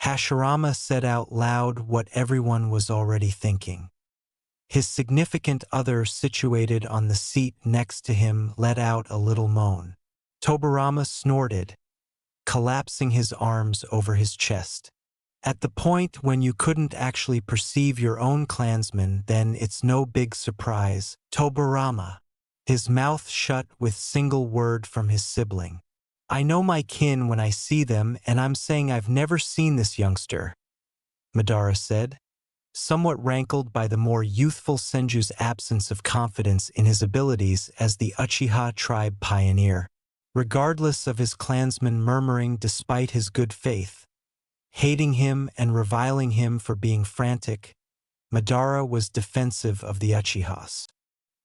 Hashirama said out loud what everyone was already thinking. His significant other situated on the seat next to him let out a little moan. Tobirama snorted, collapsing his arms over his chest. At the point when you couldn't actually perceive your own clansman, then it's no big surprise. Tobirama. His mouth shut with single word from his sibling. I know my kin when I see them, and I'm saying I've never seen this youngster, Madara said, somewhat rankled by the more youthful Senju's absence of confidence in his abilities as the Uchiha tribe pioneer. Regardless of his clansmen murmuring despite his good faith, hating him and reviling him for being frantic, Madara was defensive of the Uchihas.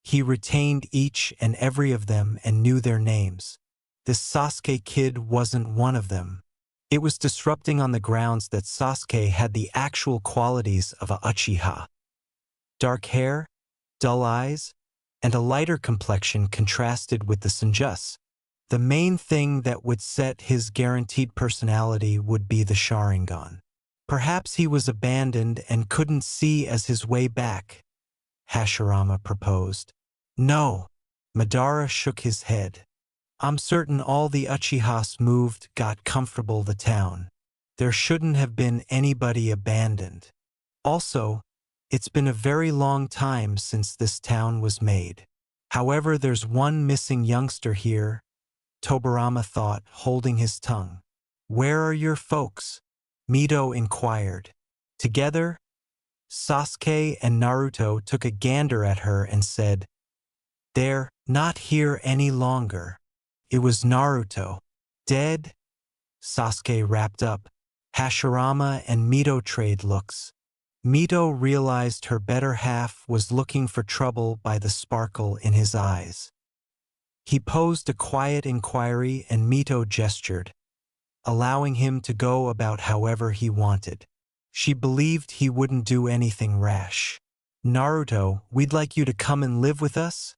He retained each and every of them and knew their names. This Sasuke kid wasn't one of them. It was disrupting on the grounds that Sasuke had the actual qualities of a Uchiha. Dark hair, dull eyes, and a lighter complexion contrasted with the Senjus. The main thing that would set his guaranteed personality would be the Sharingan. Perhaps he was abandoned and couldn't see as his way back, Hashirama proposed. No, Madara shook his head. I'm certain all the Uchihas moved, got comfortable the town. There shouldn't have been anybody abandoned. Also, it's been a very long time since this town was made. However, there's one missing youngster here, Tobirama thought, holding his tongue. Where are your folks? Mito inquired. Together, Sasuke and Naruto took a gander at her and said, They're not here any longer. It was Naruto. Dead? Sasuke wrapped up. Hashirama and Mito trade looks. Mito realized her better half was looking for trouble by the sparkle in his eyes. He posed a quiet inquiry and Mito gestured, allowing him to go about however he wanted. She believed he wouldn't do anything rash. Naruto, we'd like you to come and live with us?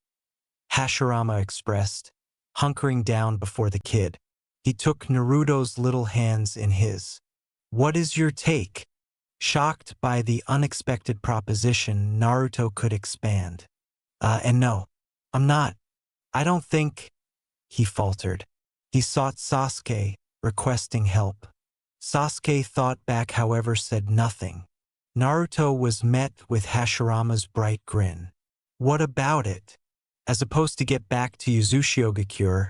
Hashirama expressed, hunkering down before the kid. He took Naruto's little hands in his. What is your take? Shocked by the unexpected proposition, Naruto could expand. And no, I'm not. I don't think, he faltered. He sought Sasuke, requesting help. Sasuke thought back however said nothing. Naruto was met with Hashirama's bright grin. What about it? As opposed to get back to Uzushiogakure,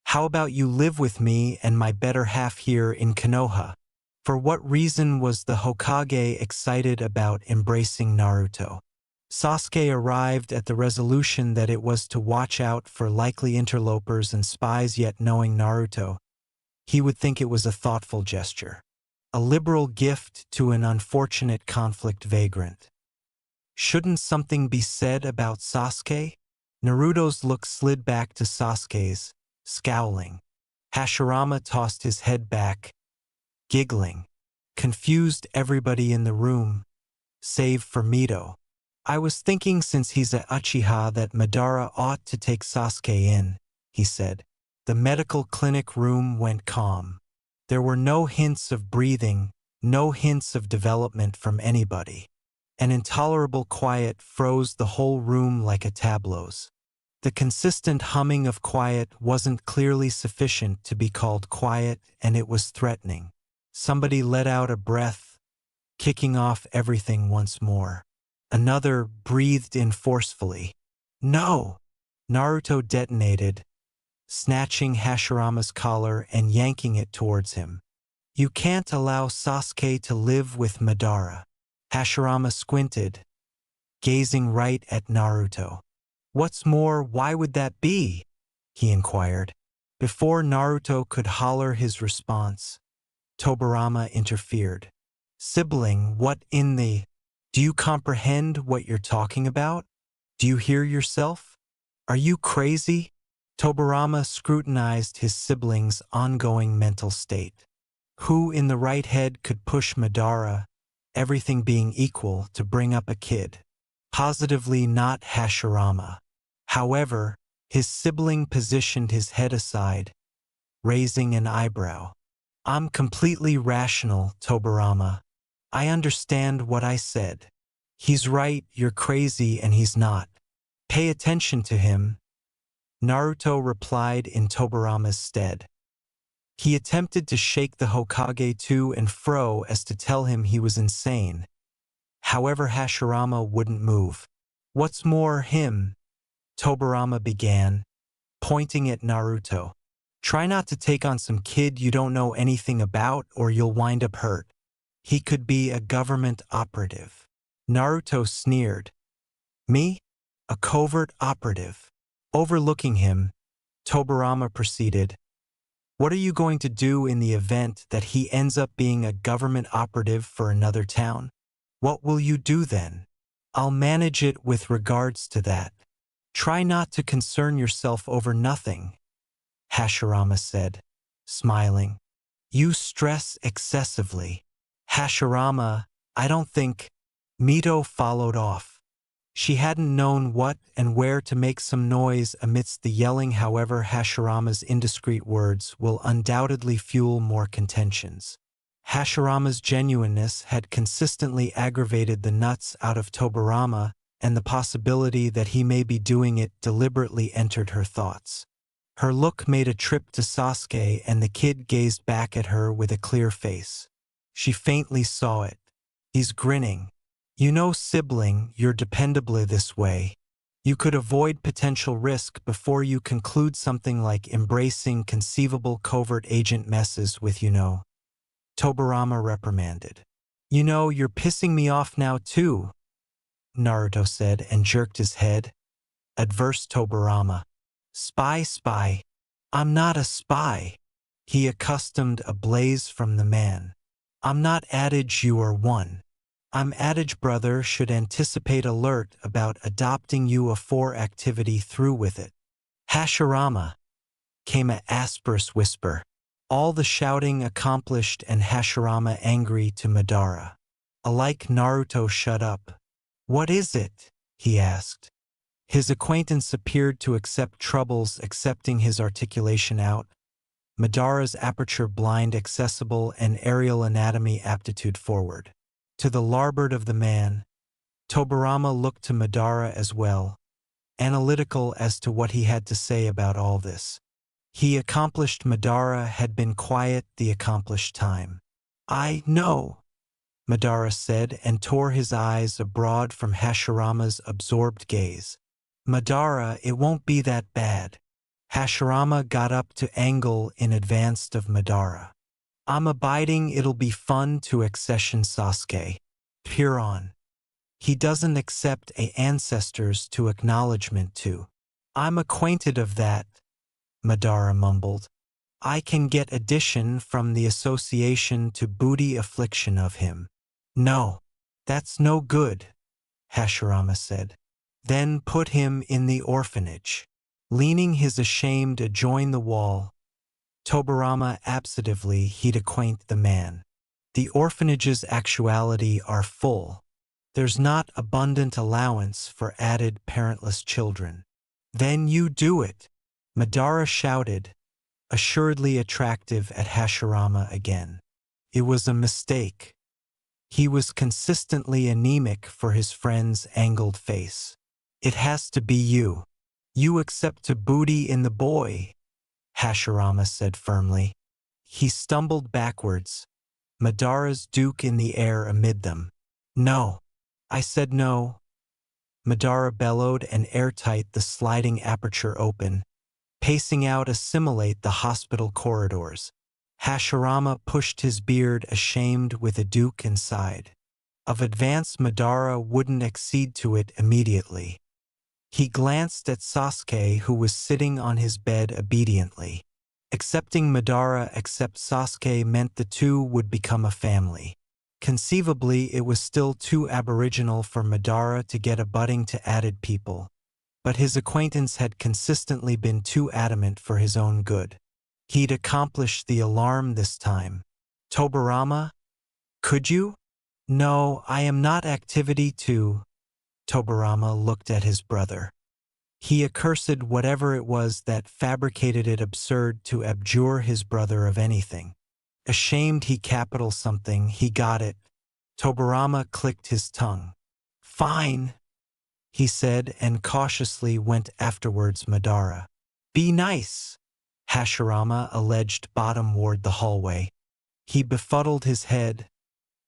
how about you live with me and my better half here in Konoha? For what reason was the Hokage excited about embracing Naruto? Sasuke arrived at the resolution that it was to watch out for likely interlopers and spies, yet knowing Naruto, he would think it was a thoughtful gesture. A liberal gift to an unfortunate conflict vagrant. Shouldn't something be said about Sasuke? Naruto's look slid back to Sasuke's, scowling. Hashirama tossed his head back, giggling. Confused everybody in the room, save for Mito. I was thinking since he's a Uchiha that Madara ought to take Sasuke in, he said. The medical clinic room went calm. There were no hints of breathing, no hints of development from anybody. An intolerable quiet froze the whole room like a tableau's. The consistent humming of quiet wasn't clearly sufficient to be called quiet, and it was threatening. Somebody let out a breath, kicking off everything once more. Another breathed in forcefully. No! Naruto detonated, snatching Hashirama's collar and yanking it towards him. You can't allow Sasuke to live with Madara. Hashirama squinted, gazing right at Naruto. What's more, why would that be? He inquired. Before Naruto could holler his response, Tobirama interfered. Sibling, what in the... Do you comprehend what you're talking about? Do you hear yourself? Are you crazy? Tobirama scrutinized his sibling's ongoing mental state. Who in the right head could push Madara, everything being equal, to bring up a kid? Positively not Hashirama. However, his sibling positioned his head aside, raising an eyebrow. I'm completely rational, Tobirama. I understand what I said. He's right, you're crazy, and he's not. Pay attention to him, Naruto replied in Tobirama's stead. He attempted to shake the Hokage to and fro as to tell him he was insane. However, Hashirama wouldn't move. What's more, him, Tobirama began, pointing at Naruto. Try not to take on some kid you don't know anything about or you'll wind up hurt. He could be a government operative. Naruto sneered. Me? A covert operative? Overlooking him, Tobirama proceeded. What are you going to do in the event that he ends up being a government operative for another town? What will you do then? I'll manage it with regards to that. Try not to concern yourself over nothing, Hashirama said, smiling. You stress excessively. Hashirama, I don't think... Mito followed off. She hadn't known what and where to make some noise amidst the yelling. However, Hashirama's indiscreet words will undoubtedly fuel more contentions. Hashirama's genuineness had consistently aggravated the nuts out of Tobirama, and the possibility that he may be doing it deliberately entered her thoughts. Her look made a trip to Sasuke, and the kid gazed back at her with a clear face. She faintly saw it. He's grinning. You know, sibling, you're dependably this way. You could avoid potential risk before you conclude something like embracing conceivable covert agent messes with Tobirama reprimanded. You know, you're pissing me off now too, Naruto said and jerked his head. Adverse Tobirama. Spy. I'm not a spy. He accustomed a blaze from the man. I'm not adage you are one. I'm adage brother should anticipate alert about adopting you a for activity through with it. Hashirama, came a asperous whisper. All the shouting accomplished and Hashirama angry to Madara. Alike Naruto shut up. What is it? He asked. His acquaintance appeared to accept troubles accepting his articulation out. Madara's aperture blind accessible and aerial anatomy aptitude forward. To the larboard of the man, Tobirama looked to Madara as well, analytical as to what he had to say about all this. He accomplished Madara had been quiet the accomplished time. I know, Madara said and tore his eyes abroad from Hashirama's absorbed gaze. Madara, it won't be that bad. Hashirama got up to angle in advance of Madara. I'm abiding it'll be fun to accession Sasuke. Peer on. He doesn't accept ancestors to acknowledgement to. I'm acquainted of that, Madara mumbled. I can get addition from the association to booty affliction of him. No, that's no good, Hashirama said. Then put him in the orphanage. Leaning his ashamed adjoin the wall, Tobirama absentatively he'd acquaint the man. The orphanage's actuality are full. There's not abundant allowance for added parentless children. Then you do it, Madara shouted, assuredly attractive at Hashirama again. It was a mistake. He was consistently anemic for his friend's angled face. It has to be you. You accept to booty in the boy, Hashirama said firmly. He stumbled backwards, Madara's duke in the air amid them. No. I said no. Madara bellowed and airtight the sliding aperture open, pacing out assimilate the hospital corridors. Hashirama pushed his beard ashamed with a duke inside. Of advance Madara wouldn't accede to it immediately. He glanced at Sasuke who was sitting on his bed obediently. Accepting Madara except Sasuke meant the two would become a family. Conceivably it was still too aboriginal for Madara to get abutting to added people, but his acquaintance had consistently been too adamant for his own good. He'd accomplished the alarm this time. Tobirama? Could you? No, I am not activity to. Tobirama looked at his brother. He accursed whatever it was that fabricated it absurd to abjure his brother of anything. Ashamed he capital something, he got it. Tobirama clicked his tongue. Fine, he said and cautiously went afterwards Madara. Be nice, Hashirama alleged bottomward the hallway. He befuddled his head,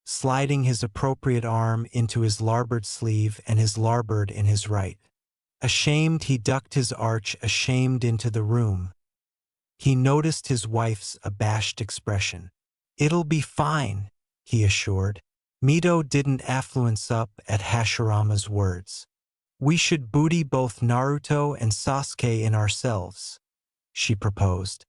sliding his appropriate arm into his larboard sleeve and his larboard in his right. Ashamed he ducked his arch ashamed into the room. He noticed his wife's abashed expression. It'll be fine, he assured. Mito didn't affluence up at Hashirama's words. We should booty both Naruto and Sasuke in ourselves, she proposed.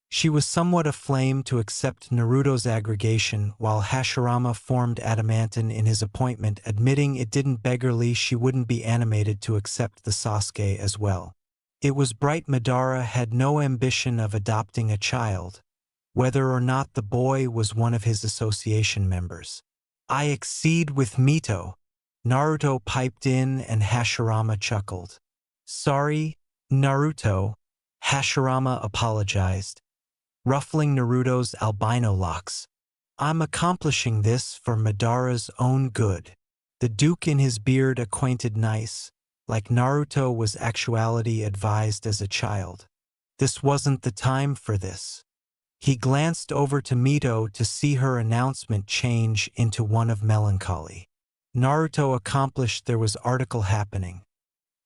She was somewhat aflame to accept Naruto's aggregation while Hashirama formed adamantine in his appointment, admitting it didn't beggarly she wouldn't be animated to accept the Sasuke as well. It was bright Madara had no ambition of adopting a child, whether or not the boy was one of his association members. I accede with Mito, Naruto piped in and Hashirama chuckled. Sorry, Naruto, Hashirama apologized, ruffling Naruto's albino locks. I'm accomplishing this for Madara's own good. The duke in his beard acquainted nice, like Naruto was actuality advised as a child. This wasn't the time for this. He glanced over to Mito to see her announcement change into one of melancholy. Naruto accomplished there was article happening.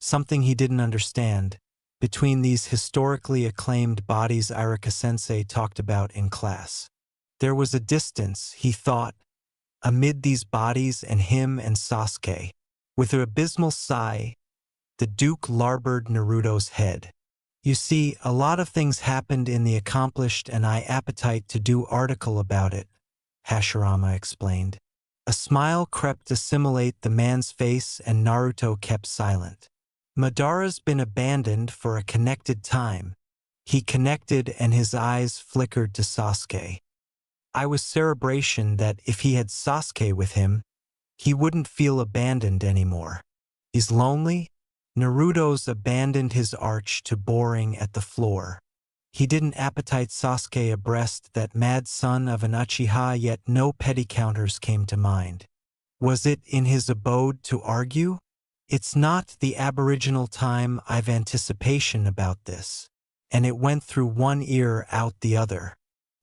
Something he didn't understand, between these historically acclaimed bodies Irika-sensei talked about in class. There was a distance, he thought, amid these bodies and him and Sasuke. With an abysmal sigh, the Duke larboard Naruto's head. You see, a lot of things happened in the accomplished and I appetite to do article about it, Hashirama explained. A smile crept to assimilate the man's face and Naruto kept silent. Madara's been abandoned for a connected time. He connected and his eyes flickered to Sasuke. I was cerebration that if he had Sasuke with him, he wouldn't feel abandoned anymore. He's lonely? Naruto's abandoned his arch to boring at the floor. He didn't appetite Sasuke abreast that mad son of an Uchiha, yet no petty counters came to mind. Was it in his abode to argue? It's not the aboriginal time. I've anticipation about this. And it went through one ear out the other.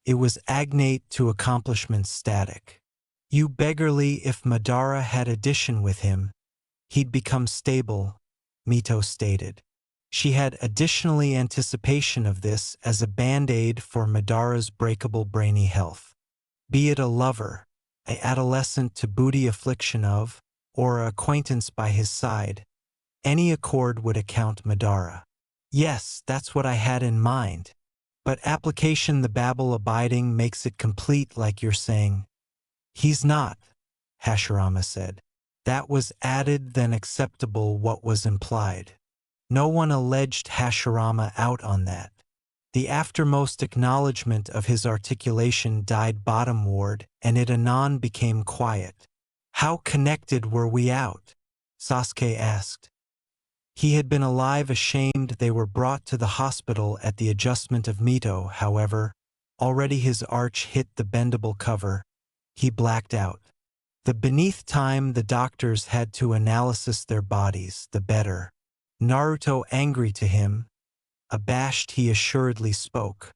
It was agnate to accomplishment static. You beggarly, if Madara had addition with him, he'd become stable, Mito stated. She had additionally anticipation of this as a band-aid for Madara's breakable brainy health. Be it a lover, an adolescent to booty affliction of, or an acquaintance by his side, any accord would account Madara. Yes, that's what I had in mind. But application the babble abiding makes it complete like you're saying. He's not, Hashirama said. That was added then acceptable what was implied. No one alleged Hashirama out on that. The aftermost acknowledgement of his articulation died bottomward, and it anon became quiet. How connected were we out? Sasuke asked. He had been alive ashamed. They were brought to the hospital at the adjustment of Mito, however. Already his arch hit the bendable cover. He blacked out. The beneath time the doctors had to analysis their bodies, the better. Naruto angry to him. Abashed he assuredly spoke.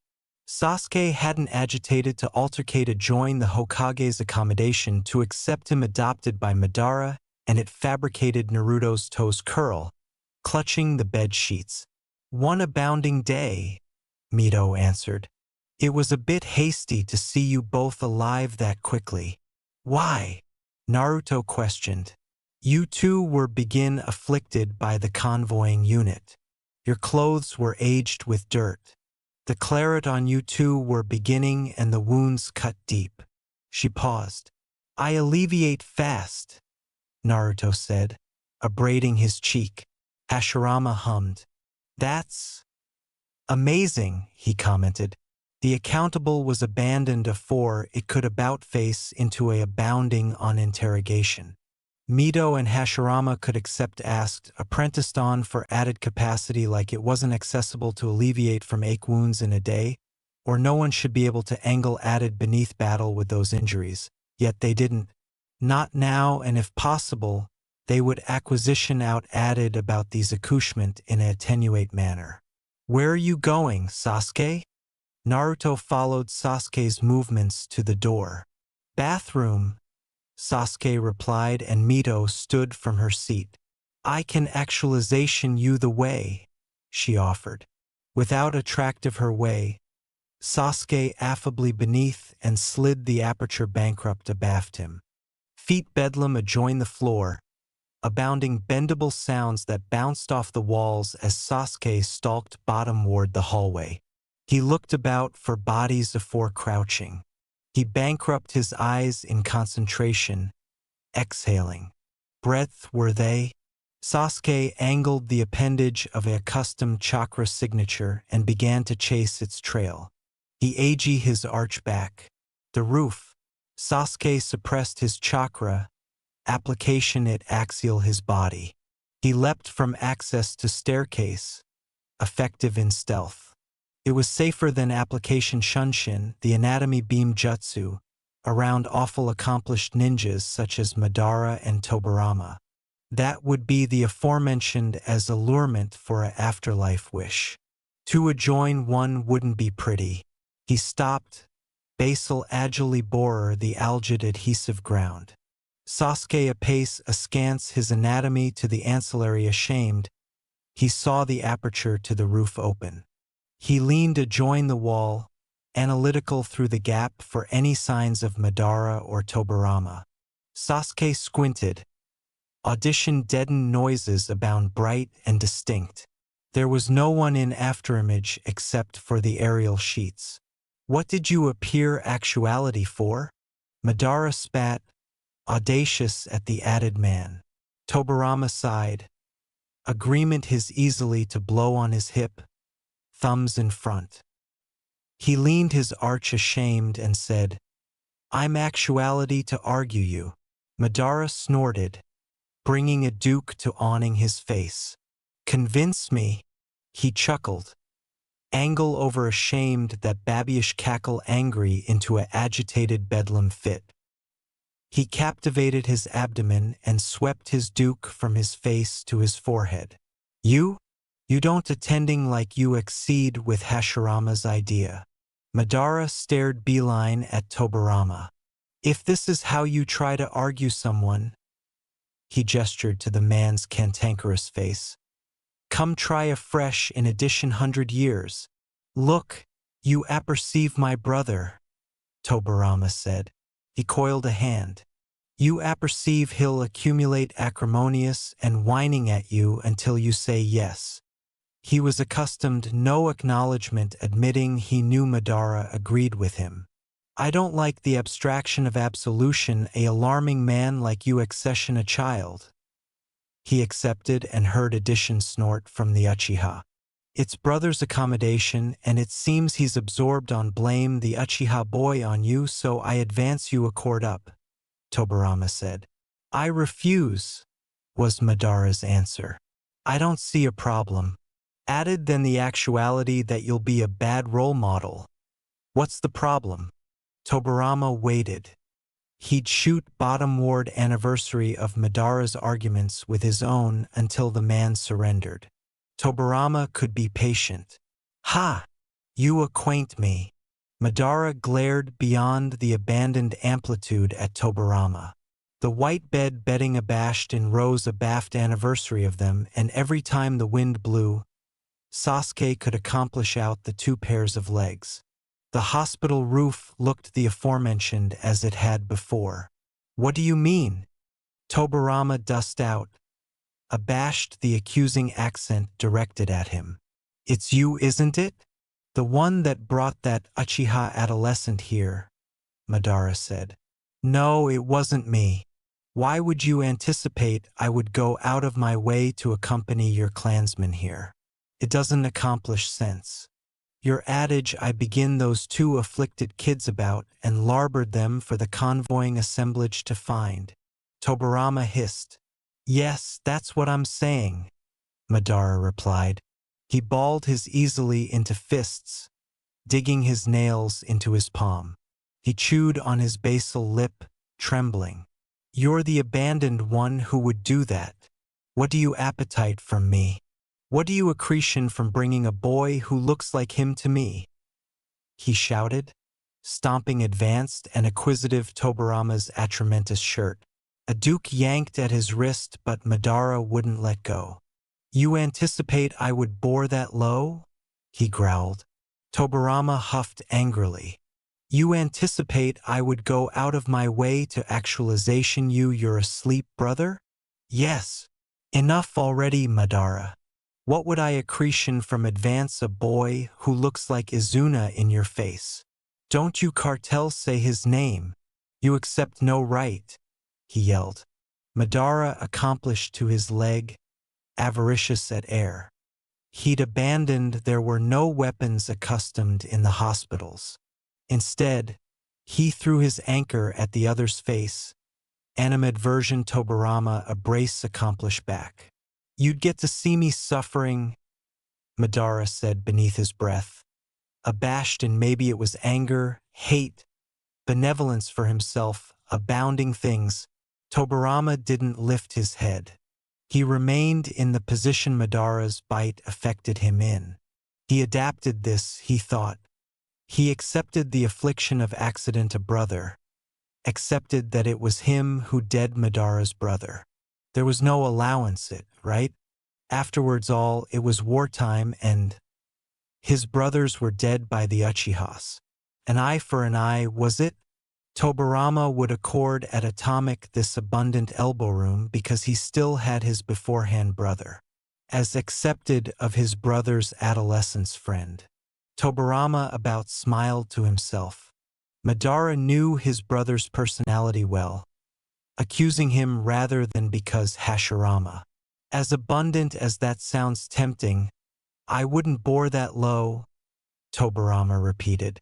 Sasuke hadn't agitated to altercate join the Hokage's accommodation to accept him adopted by Madara, and it fabricated Naruto's toes curl, clutching the bed sheets. One abounding day, Mito answered. It was a bit hasty to see you both alive that quickly. Why? Naruto questioned. You two were begin afflicted by the convoying unit. Your clothes were aged with dirt. The claret on you two were beginning and the wounds cut deep. She paused. I alleviate fast, Naruto said, abrading his cheek. Hashirama hummed. That's amazing, he commented. The accountable was abandoned afore it could about face into a abounding on interrogation. Mito and Hashirama could accept asked, apprenticed on for added capacity like it wasn't accessible to alleviate from ache wounds in a day, or no one should be able to angle added beneath battle with those injuries. Yet they didn't. Not now, and if possible, they would acquisition out added about these accouchement in an attenuate manner. Where are you going, Sasuke? Naruto followed Sasuke's movements to the door. Bathroom, Sasuke replied, and Mito stood from her seat. I can actualization you the way, she offered. Without attractive her way, Sasuke affably beneath and slid the aperture bankrupt abaft him. Feet bedlam adjoin the floor, abounding bendable sounds that bounced off the walls as Sasuke stalked bottomward the hallway. He looked about for bodies afore crouching. He bankrupt his eyes in concentration, exhaling. Breath were they? Sasuke angled the appendage of a accustomed chakra signature and began to chase its trail. He agi his arch back. The roof. Sasuke suppressed his chakra, application it axial his body. He leapt from access to staircase, effective in stealth. It was safer than application Shunshin, the anatomy beam jutsu, around awful accomplished ninjas such as Madara and Tobirama. That would be the aforementioned as allurement for a afterlife wish. To adjoin one wouldn't be pretty. He stopped. Basal agilely bore the algid adhesive ground. Sasuke apace askance his anatomy to the ancillary ashamed. He saw the aperture to the roof open. He leaned adjoin the wall, analytical through the gap for any signs of Madara or Tobirama. Sasuke squinted. Audition deadened noises abound bright and distinct. There was no one in afterimage except for the aerial sheets. What did you appear actuality for? Madara spat, audacious at the added man. Tobirama sighed. agreement his easily to blow on his hip, thumbs in front. He leaned his arch ashamed and said, I'm actuality to argue you. Madara snorted, bringing a duke to awning his face. Convince me, he chuckled. Angle over ashamed that babyish cackle angry into a agitated bedlam fit. He captivated his abdomen and swept his duke from his face to his forehead. You don't attending like you exceed with Hashirama's idea. Madara stared beeline at Tobirama. If this is how you try to argue someone, he gestured to the man's cantankerous face. Come try afresh in addition 100 years. Look, you apperceive my brother, Tobirama said. He coiled a hand. You apperceive he'll accumulate acrimonious and whining at you until you say yes. He was accustomed no acknowledgement admitting he knew Madara agreed with him. I don't like the abstraction of absolution a alarming man like you accession a child. He accepted and heard addition snort from the Uchiha. It's brother's accommodation and it seems he's absorbed on blame the Uchiha boy on you so I advance you accord up, Tobirama said. I refuse, was Madara's answer. I don't see a problem. Added then the actuality that you'll be a bad role model. What's the problem? Tobirama waited. He'd shoot bottom-ward anniversary of Madara's arguments with his own until the man surrendered. Tobirama could be patient. Ha! You acquaint me. Madara glared beyond the abandoned amplitude at Tobirama. The white bed bedding abashed in rows abaft anniversary of them, and every time the wind blew, Sasuke could accomplish out the 2 pairs of legs. The hospital roof looked the aforementioned as it had before. What do you mean? Tobirama dust out, abashed the accusing accent directed at him. It's you, isn't it? The one that brought that Uchiha adolescent here, Madara said. No, it wasn't me. Why would you anticipate I would go out of my way to accompany your clansmen here? It doesn't accomplish sense. Your adage I begin those 2 afflicted kids about and larboard them for the convoying assemblage to find. Tobirama hissed. Yes, that's what I'm saying, Madara replied. He balled his easily into fists, digging his nails into his palm. He chewed on his basal lip, trembling. You're the abandoned one who would do that. What do you appetite from me? What do you accretion from bringing a boy who looks like him to me? He shouted, stomping advanced and acquisitive Tobirama's atramentous shirt. A duke yanked at his wrist but Madara wouldn't let go. You anticipate I would bore that low? He growled. Tobirama huffed angrily. You anticipate I would go out of my way to actualization you're asleep, brother? Yes. Enough already, Madara. What would I accretion from advance a boy who looks like Izuna in your face? Don't you cartel say his name. You accept no right, he yelled. Madara accomplished to his leg, avaricious at air. He'd abandoned there were no weapons accustomed in the hospitals. Instead, he threw his anchor at the other's face, animadversion Tobirama a brace accomplished back. You'd get to see me suffering, Madara said beneath his breath. Abashed and maybe it was anger, hate, benevolence for himself, abounding things, Tobirama didn't lift his head. He remained in the position Madara's bite affected him in. He adapted this, he thought. He accepted the affliction of accident a brother, accepted that it was him who dead Madara's brother. There was no allowance it, right? Afterwards it was wartime and his brothers were dead by the Uchihas. An eye for an eye, was it? Tobirama would accord at atomic this abundant elbow room because he still had his beforehand brother, as accepted of his brother's adolescence friend. Tobirama about smiled to himself. Madara knew his brother's personality well, accusing him rather than because Hashirama. As abundant as that sounds tempting, I wouldn't bore that low, Tobarama repeated.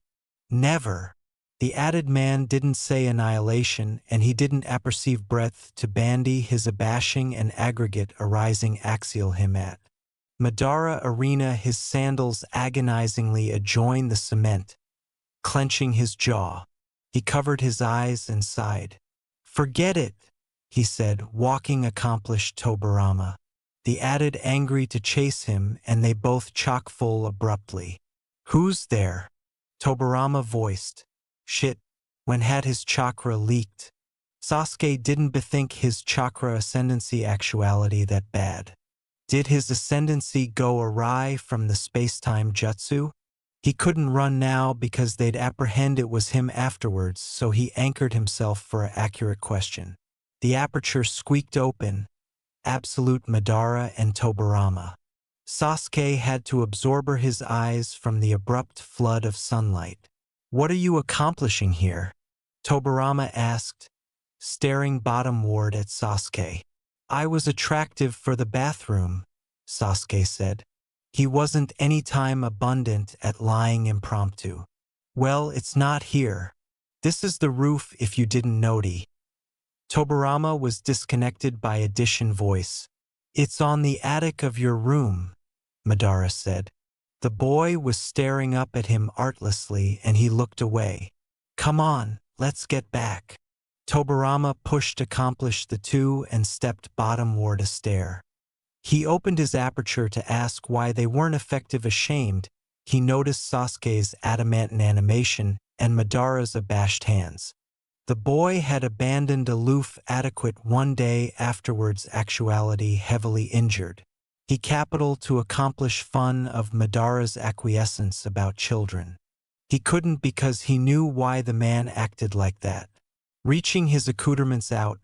Never. The added man didn't say annihilation, and he didn't apperceive breadth to bandy his abashing and aggregate arising axial him at. Madara arena his sandals agonizingly adjoin the cement, clenching his jaw. He covered his eyes and sighed. Forget it, he said, walking accomplished Tobarama. The added angry to chase him, and they both chock-full abruptly. Who's there? Tobarama voiced. Shit, when had his chakra leaked? Sasuke didn't bethink his chakra ascendancy actuality that bad. Did his ascendancy go awry from the space-time jutsu? He couldn't run now because they'd apprehend it was him afterwards, so he anchored himself for an accurate question. The aperture squeaked open. Absolute Madara and Tobarama. Sasuke had to absorb his eyes from the abrupt flood of sunlight. What are you accomplishing here? Tobarama asked, staring bottomward at Sasuke. I was attractive for the bathroom, Sasuke said. He wasn't any time abundant at lying impromptu. Well, it's not here. This is the roof if you didn't notice. Tobarama was disconnected by addition voice. It's on the attic of your room, Madara said. The boy was staring up at him artlessly and he looked away. Come on, let's get back. Tobarama pushed accomplish the two and stepped bottomward a stair. He opened his aperture to ask why they weren't effective ashamed. He noticed Sasuke's adamantine animation and Madara's abashed hands. The boy had abandoned aloof adequate one day afterwards actuality heavily injured. He capital to accomplish fun of Madara's acquiescence about children. He couldn't because he knew why the man acted like that. Reaching his accoutrements out,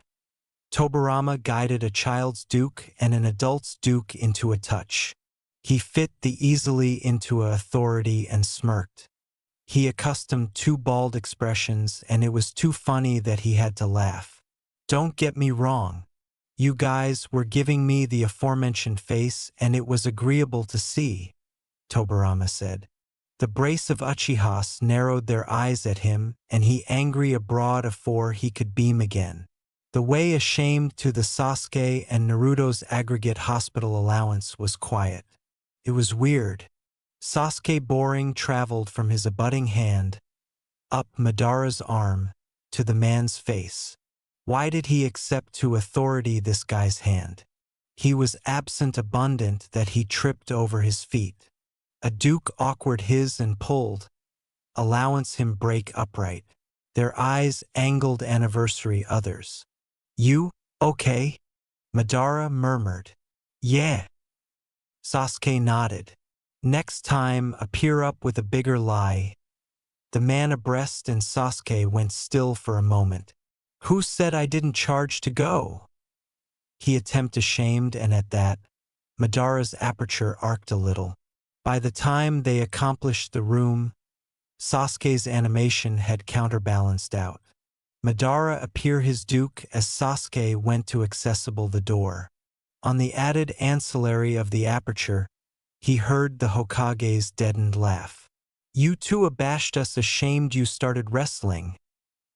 Tobarama guided a child's duke and an adult's duke into a touch. He fit the easily into a authority and smirked. He accustomed two bald expressions and it was too funny that he had to laugh. Don't get me wrong. You guys were giving me the aforementioned face and it was agreeable to see, Tobarama said. The brace of Uchihas narrowed their eyes at him and he angry abroad afore he could beam again. The way ashamed to the Sasuke and Naruto's aggregate hospital allowance was quiet. It was weird. Sasuke boring traveled from his abutting hand, up Madara's arm, to the man's face. Why did he accept to authority this guy's hand? He was absent abundant that he tripped over his feet. A duke awkward his and pulled. Allowance him break upright. Their eyes angled anniversary others. You, okay? Madara murmured. Yeah. Sasuke nodded. Next time, appear up with a bigger lie. The man abreast and Sasuke went still for a moment. Who said I didn't charge to go? He attempted ashamed and at that, Madara's aperture arced a little. By the time they accomplished the room, Sasuke's animation had counterbalanced out. Madara appear his duke as Sasuke went to accessible the door. On the added ancillary of the aperture, he heard the Hokage's deadened laugh. You two abashed us ashamed you started wrestling,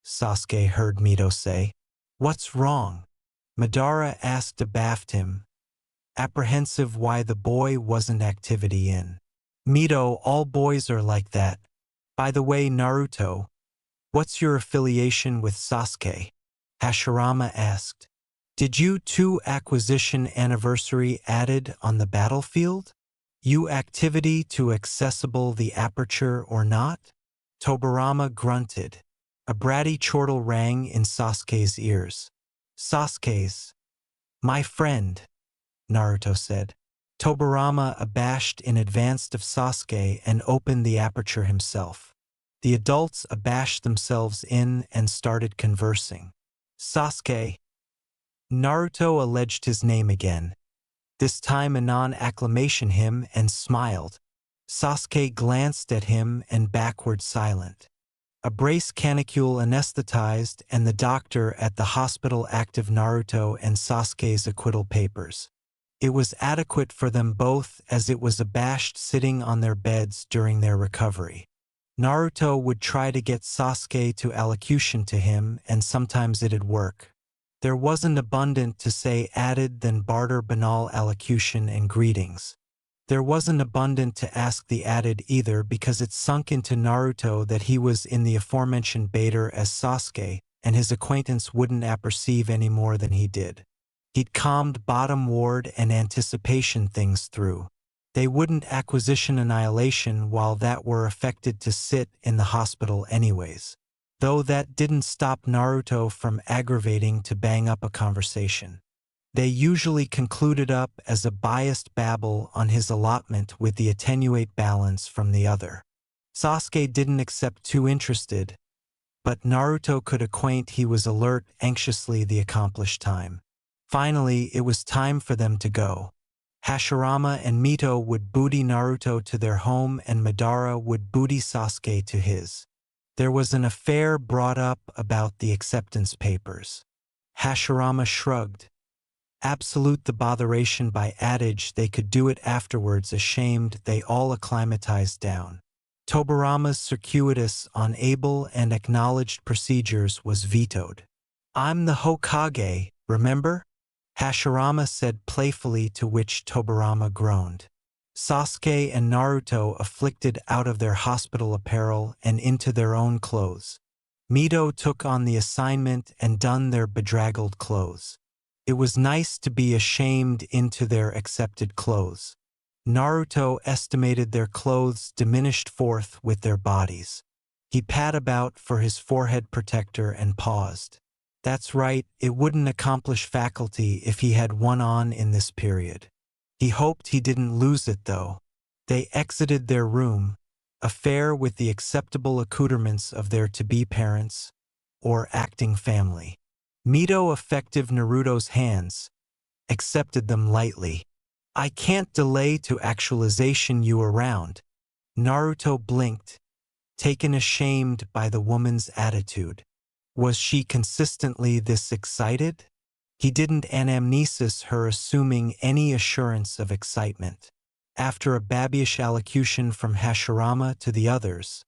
Sasuke heard Mito say. What's wrong? Madara asked abaft him, apprehensive why the boy wasn't activity in. Mito, all boys are like that. By the way, Naruto, what's your affiliation with Sasuke? Hashirama asked. Did you two acquisition anniversary added on the battlefield? You activity to accessible the aperture or not? Tobarama grunted. A bratty chortle rang in Sasuke's ears. Sasuke's. My friend, Naruto said. Tobarama abashed in advance of Sasuke and opened the aperture himself. The adults abashed themselves in and started conversing. Sasuke. Naruto alleged his name again. This time a non-acclamation him and smiled. Sasuke glanced at him and backward silent. A brace canicule anesthetized and the doctor at the hospital active Naruto and Sasuke's acquittal papers. It was adequate for them both as it was abashed sitting on their beds during their recovery. Naruto would try to get Sasuke to allocution to him, and sometimes it'd work. There wasn't abundant to say added than barter banal allocution and greetings. There wasn't abundant to ask the added either because it sunk into Naruto that he was in the aforementioned baiter as Sasuke, and his acquaintance wouldn't apperceive any more than he did. He'd calmed bottom ward and anticipation things through. They wouldn't acquisition annihilation while that were affected to sit in the hospital anyways. Though that didn't stop Naruto from aggravating to bang up a conversation. They usually concluded up as a biased babble on his allotment with the attenuate balance from the other. Sasuke didn't accept too interested, but Naruto could acquaint he was alert anxiously the accomplished time. Finally, it was time for them to go. Hashirama and Mito would booty Naruto to their home and Madara would booty Sasuke to his. There was an affair brought up about the acceptance papers. Hashirama shrugged. Absolute the botheration by adage they could do it afterwards ashamed they all acclimatized down. Tobirama's circuitous, unable and acknowledged procedures was vetoed. I'm the Hokage, remember? Hashirama said playfully, to which Tobirama groaned. Sasuke and Naruto afflicted out of their hospital apparel and into their own clothes. Mito took on the assignment and donned their bedraggled clothes. It was nice to be ashamed into their accepted clothes. Naruto estimated their clothes diminished forth with their bodies. He pat about for his forehead protector and paused. That's right, it wouldn't accomplish faculty if he had one on in this period. He hoped he didn't lose it though. They exited their room, a fair with the acceptable accoutrements of their to-be parents, or acting family. Mito, effective Naruto's hands, accepted them lightly. I can't delay to actualization you around. Naruto blinked, taken ashamed by the woman's attitude. Was she consistently this excited? He didn't anamnesis her assuming any assurance of excitement. After a babyish allocution from Hashirama to the others,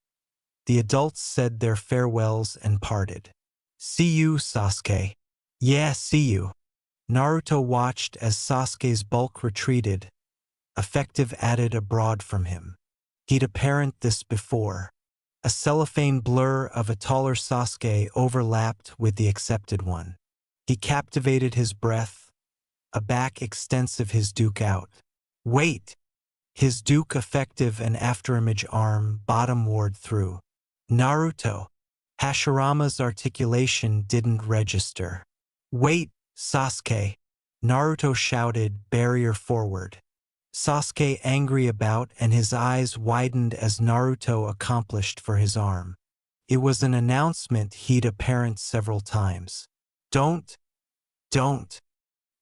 the adults said their farewells and parted. See you, Sasuke. Yeah, see you. Naruto watched as Sasuke's bulk retreated, effective added abroad from him. He'd apparent this before. A cellophane blur of a taller Sasuke overlapped with the accepted one. He captivated his breath, a back extensive his duke out. Wait! His duke effective an afterimage arm bottomward through. Naruto. Hashirama's articulation didn't register. Wait, Sasuke. Naruto shouted, barrier forward. Sasuke angry about and his eyes widened as Naruto accomplished for his arm. It was an announcement he'd apparent several times. Don't.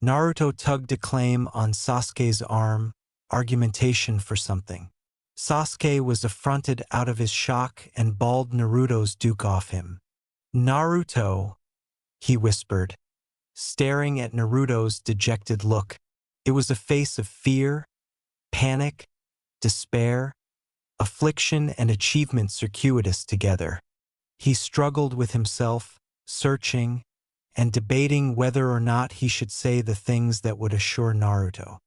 Naruto tugged a claim on Sasuke's arm, argumentation for something. Sasuke was affronted out of his shock and bawled Naruto's duke off him. Naruto, he whispered, staring at Naruto's dejected look. It was a face of fear, panic, despair, affliction and achievement circuitous together. He struggled with himself, searching, and debating whether or not he should say the things that would assure Naruto.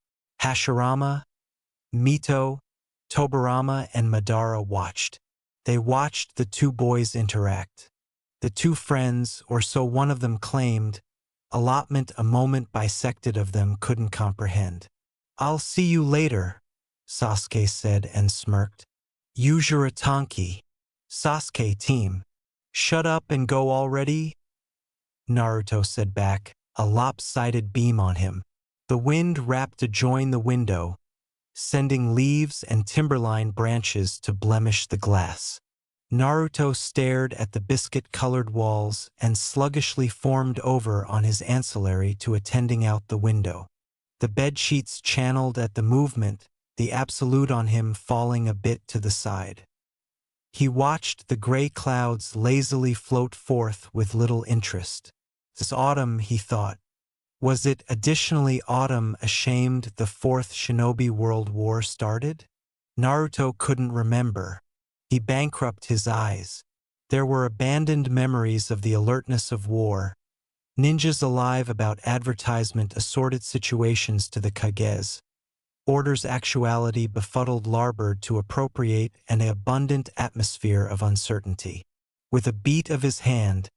Hashirama, Mito, Tobirama, and Madara watched. They watched the two boys interact. The two friends, or so one of them claimed, allotment a moment bisected of them couldn't comprehend. I'll see you later, Sasuke said and smirked. Use your Itanki. Sasuke team. Shut up and go already? Naruto said back, a lopsided beam on him. The wind rapped to join the window, sending leaves and timberline branches to blemish the glass. Naruto stared at the biscuit-colored walls and sluggishly formed over on his ancillary to attending out the window. The bedsheets channeled at the movement, the absolute on him falling a bit to the side. He watched the gray clouds lazily float forth with little interest. This autumn, he thought, Was it additionally autumn ashamed the Fourth Shinobi World War started? Naruto couldn't remember. He bankrupt his eyes. There were abandoned memories of the alertness of war, ninjas alive about advertisement assorted situations to the Kages, orders actuality befuddled Larbird to appropriate an abundant atmosphere of uncertainty. With a beat of his hand,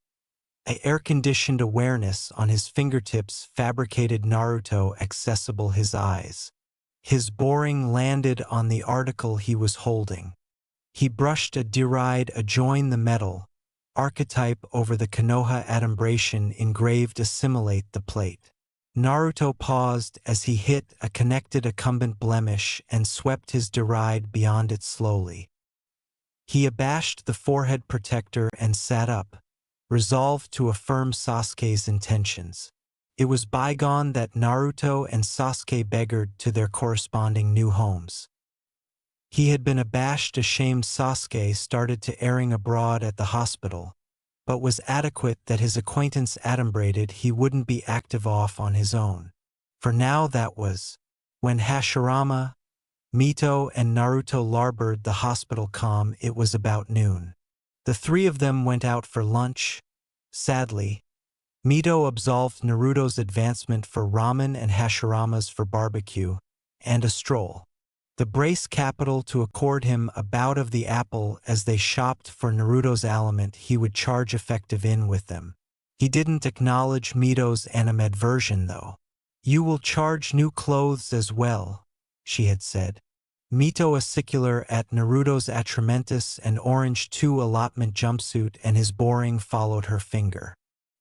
a air-conditioned awareness on his fingertips fabricated Naruto accessible his eyes. His boring landed on the article he was holding. He brushed a deride adjoin the metal, archetype over the Konoha adumbration engraved assimilate the plate. Naruto paused as he hit a connected accumbent blemish and swept his deride beyond it slowly. He abashed the forehead protector and sat up, resolved to affirm Sasuke's intentions. It was bygone that Naruto and Sasuke beggared to their corresponding new homes. He had been abashed, ashamed Sasuke started to airing abroad at the hospital, but was adequate that his acquaintance adumbrated he wouldn't be active off on his own. For now that was, when Hashirama, Mito and Naruto larboard the hospital comm, it was about noon. The three of them went out for lunch. Sadly, Mito absolved Naruto's advancement for ramen and Hashirama's for barbecue, and a stroll. The Brace capital to accord him a bout of the apple as they shopped for Naruto's aliment he would charge effective in with them. He didn't acknowledge Mito's animadversion though. "You will charge new clothes as well," she had said. Mito acicular at Naruto's atramentus and orange 2 allotment jumpsuit and his boring followed her finger.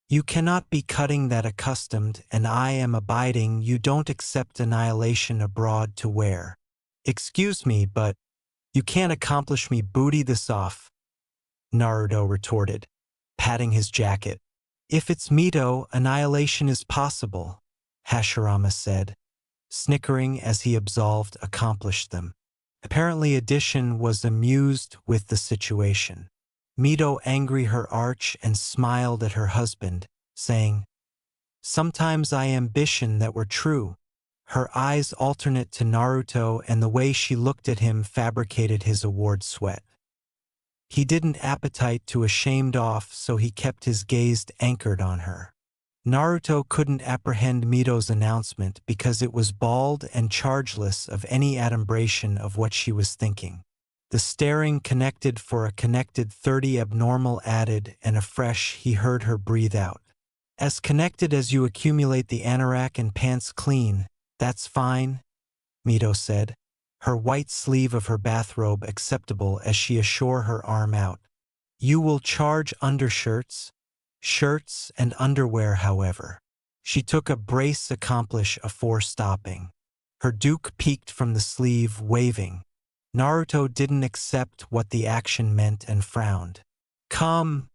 "You cannot be cutting that accustomed and I am abiding you don't accept annihilation abroad to wear. Excuse me, but you can't accomplish me booty this off," Naruto retorted, patting his jacket. "If it's Mito, annihilation is possible," Hashirama said, snickering as he absolved accomplished them. Apparently Addition was amused with the situation. Mito angry her arch and smiled at her husband, saying, "Sometimes I ambition that were true." Her eyes alternate to Naruto and the way she looked at him fabricated his award sweat. He didn't appetite to ashamed off so he kept his gaze anchored on her. Naruto couldn't apprehend Mito's announcement because it was bald and chargeless of any adumbration of what she was thinking. The staring connected for a connected 30 abnormal added and afresh he heard her breathe out. "As connected as you accumulate the anorak and pants clean, that's fine," Mito said, her white sleeve of her bathrobe acceptable as she assured her arm out. "You will charge undershirts, shirts and underwear however." She took a brace accomplish afore stopping. Her duke peeked from the sleeve, waving. Naruto didn't accept what the action meant and frowned. "Come,"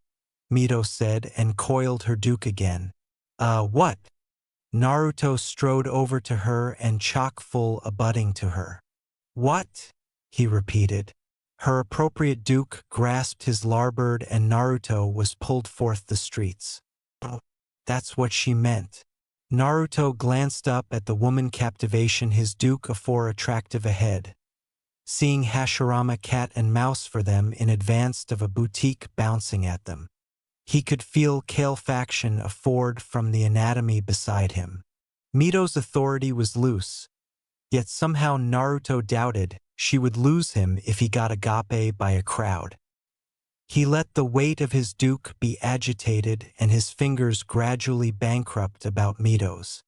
Mito said and coiled her duke again. What?" Naruto strode over to her and chock-full abutting to her. "What?" he repeated. Her appropriate duke grasped his larbird and Naruto was pulled forth the streets. "Oh, that's what she meant." Naruto glanced up at the woman captivation his duke afore attractive ahead, seeing Hashirama cat and mouse for them in advance of a boutique bouncing at them. He could feel calefaction afford from the anatomy beside him. Mito's authority was loose, yet somehow Naruto doubted she would lose him if he got agape by a crowd. He let the weight of his duke be agitated and his fingers gradually bankrupt about Mito's.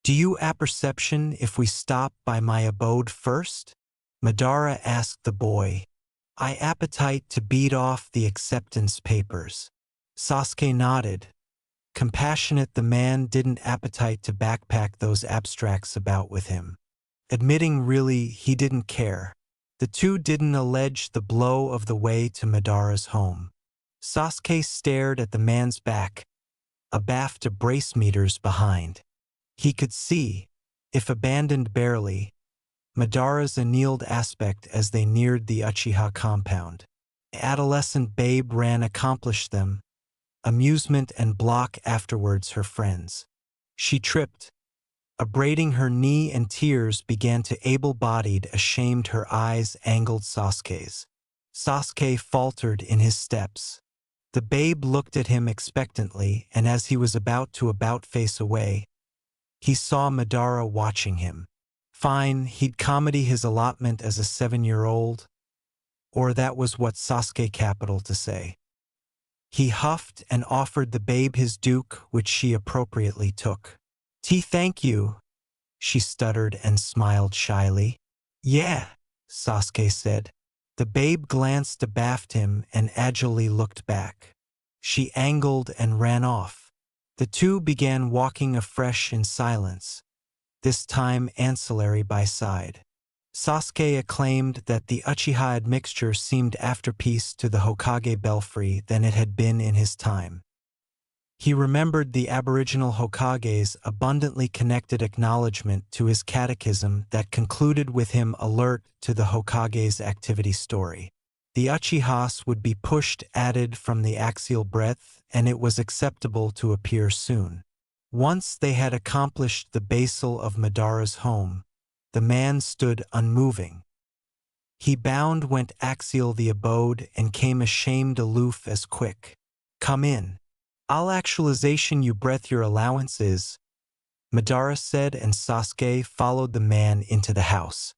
"Do you apperception if we stop by my abode first?" Madara asked the boy. "I appetite to beat off the acceptance papers." Sasuke nodded. Compassionate the man didn't appetite to backpack those abstracts about with him. Admitting really he didn't care. The two didn't allege the blow of the way to Madara's home. Sasuke stared at the man's back, abaft a brace meters behind. He could see, if abandoned barely, Madara's annealed aspect as they neared the Uchiha compound. Adolescent babe ran accomplished them, amusement and block afterwards her friends. She tripped, abrading her knee, and tears began to able-bodied, ashamed her eyes angled Sasuke's. Sasuke faltered in his steps. The babe looked at him expectantly, and as he was about to face away, he saw Madara watching him. Fine, he'd comedy his allotment as a 7-year-old, or that was what Sasuke capital to say. He huffed and offered the babe his duke, which she appropriately took. Thank you, she stuttered and smiled shyly. Yeah, Sasuke said. The babe glanced abaft him and agilely looked back. She angled and ran off. The two began walking afresh in silence, this time ancillary by side. Sasuke acclaimed that the Uchiha admixture seemed afterpiece to the Hokage belfry than it had been in his time. He remembered the aboriginal Hokage's abundantly connected acknowledgement to his catechism that concluded with him alert to the Hokage's activity story. The Uchihas would be pushed added from the axial breadth, and it was acceptable to appear soon. Once they had accomplished the basal of Madara's home, the man stood unmoving. He bound went axial the abode and came ashamed aloof as quick. Come in. I'll actualization you breath your allowance is, Madara said, and Sasuke followed the man into the house.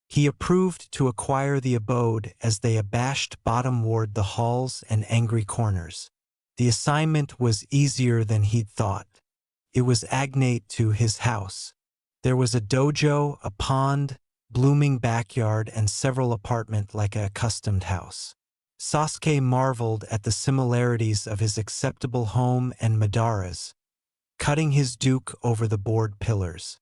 He approved to acquire the abode as they abashed bottomward the halls and angry corners. The assignment was easier than he'd thought. It was agnate to his house. There was a dojo, a pond, blooming backyard, and several apartments like a accustomed house. Sasuke marveled at the similarities of his acceptable home and Madara's, cutting his duke over the board pillars.